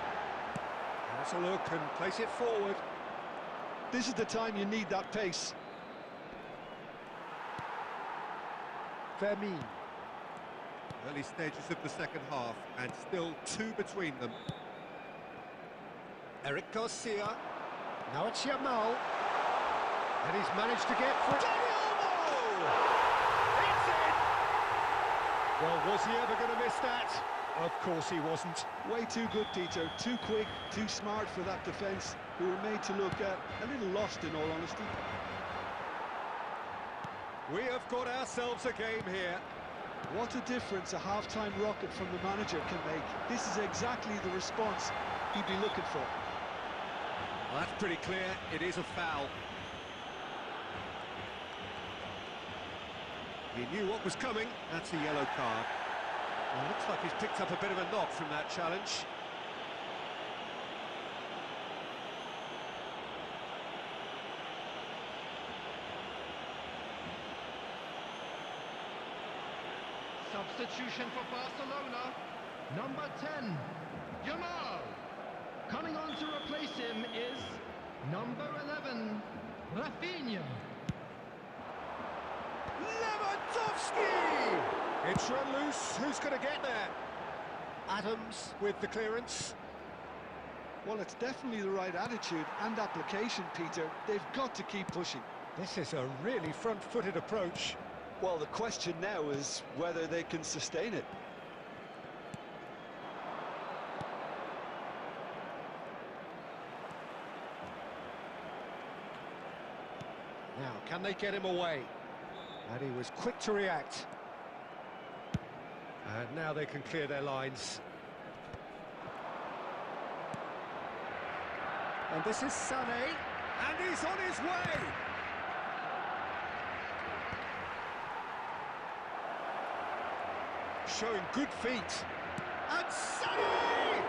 Has a look and place it forward. This is the time you need that pace. Vermeer. Early stages of the second half, and still 2 between them. Eric Garcia. Now it's Yamal. And he's managed to get through. It's in! Well, was he ever going to miss that? Of course he wasn't. Way too good, Peter. Too quick, too smart for that defence, who were made to look a little lost, in all honesty. We have got ourselves a game here. What a difference a half-time rocket from the manager can make. This is exactly the response he'd be looking for. Well, that's pretty clear. It is a foul. He knew what was coming. That's a yellow card. Well, looks like he's picked up a bit of a knock from that challenge. Substitution for Barcelona. Number 10, Yamal. Coming on to replace him is number 11, Rafinha. Lewandowski! It's run loose. Who's going to get there? Adams with the clearance. Well, it's definitely the right attitude and application, Peter. They've got to keep pushing. This is a really front-footed approach. Well, the question now is whether they can sustain it. Now, can they get him away? And he was quick to react. And now they can clear their lines. And this is Sané, and he's on his way! Showing good feet. And Sané!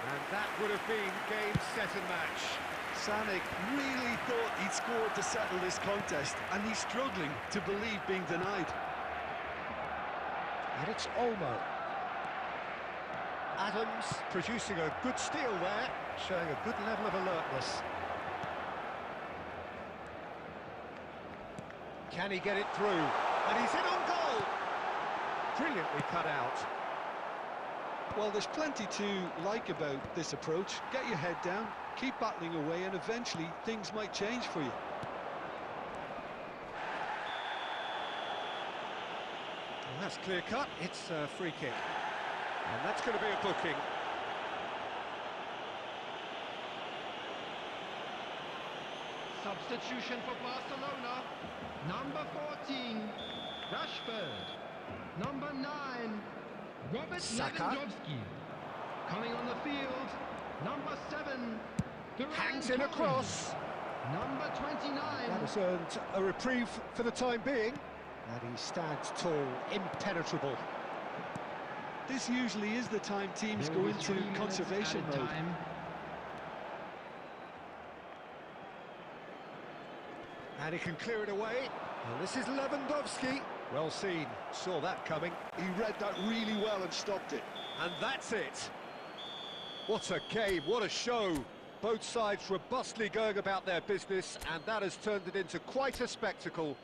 And that would have been game, set and match. Sané really thought he'd scored to settle this contest, and he's struggling to believe being denied. And it's Olmo. Adams producing a good steal there, showing a good level of alertness. Can he get it through? And he's in on goal! Brilliantly cut out. Well, there's plenty to like about this approach. Get your head down, keep battling away, and eventually things might change for you. And that's clear cut. It's a free kick. And that's going to be a booking. Substitution for Barcelona. Number 14, Rashford. Number 9, Robert Saka. Lewandowski. Coming on the field, number 7, Hangs in across. Number 29. That has earned a reprieve for the time being. And he stands tall, impenetrable. This usually is the time teams go into conservation mode. And he can clear it away. And this is Lewandowski. Well seen, saw that coming. He read that really well and stopped it. And that's it. What a game, what a show. Both sides robustly going about their business, and that has turned it into quite a spectacle.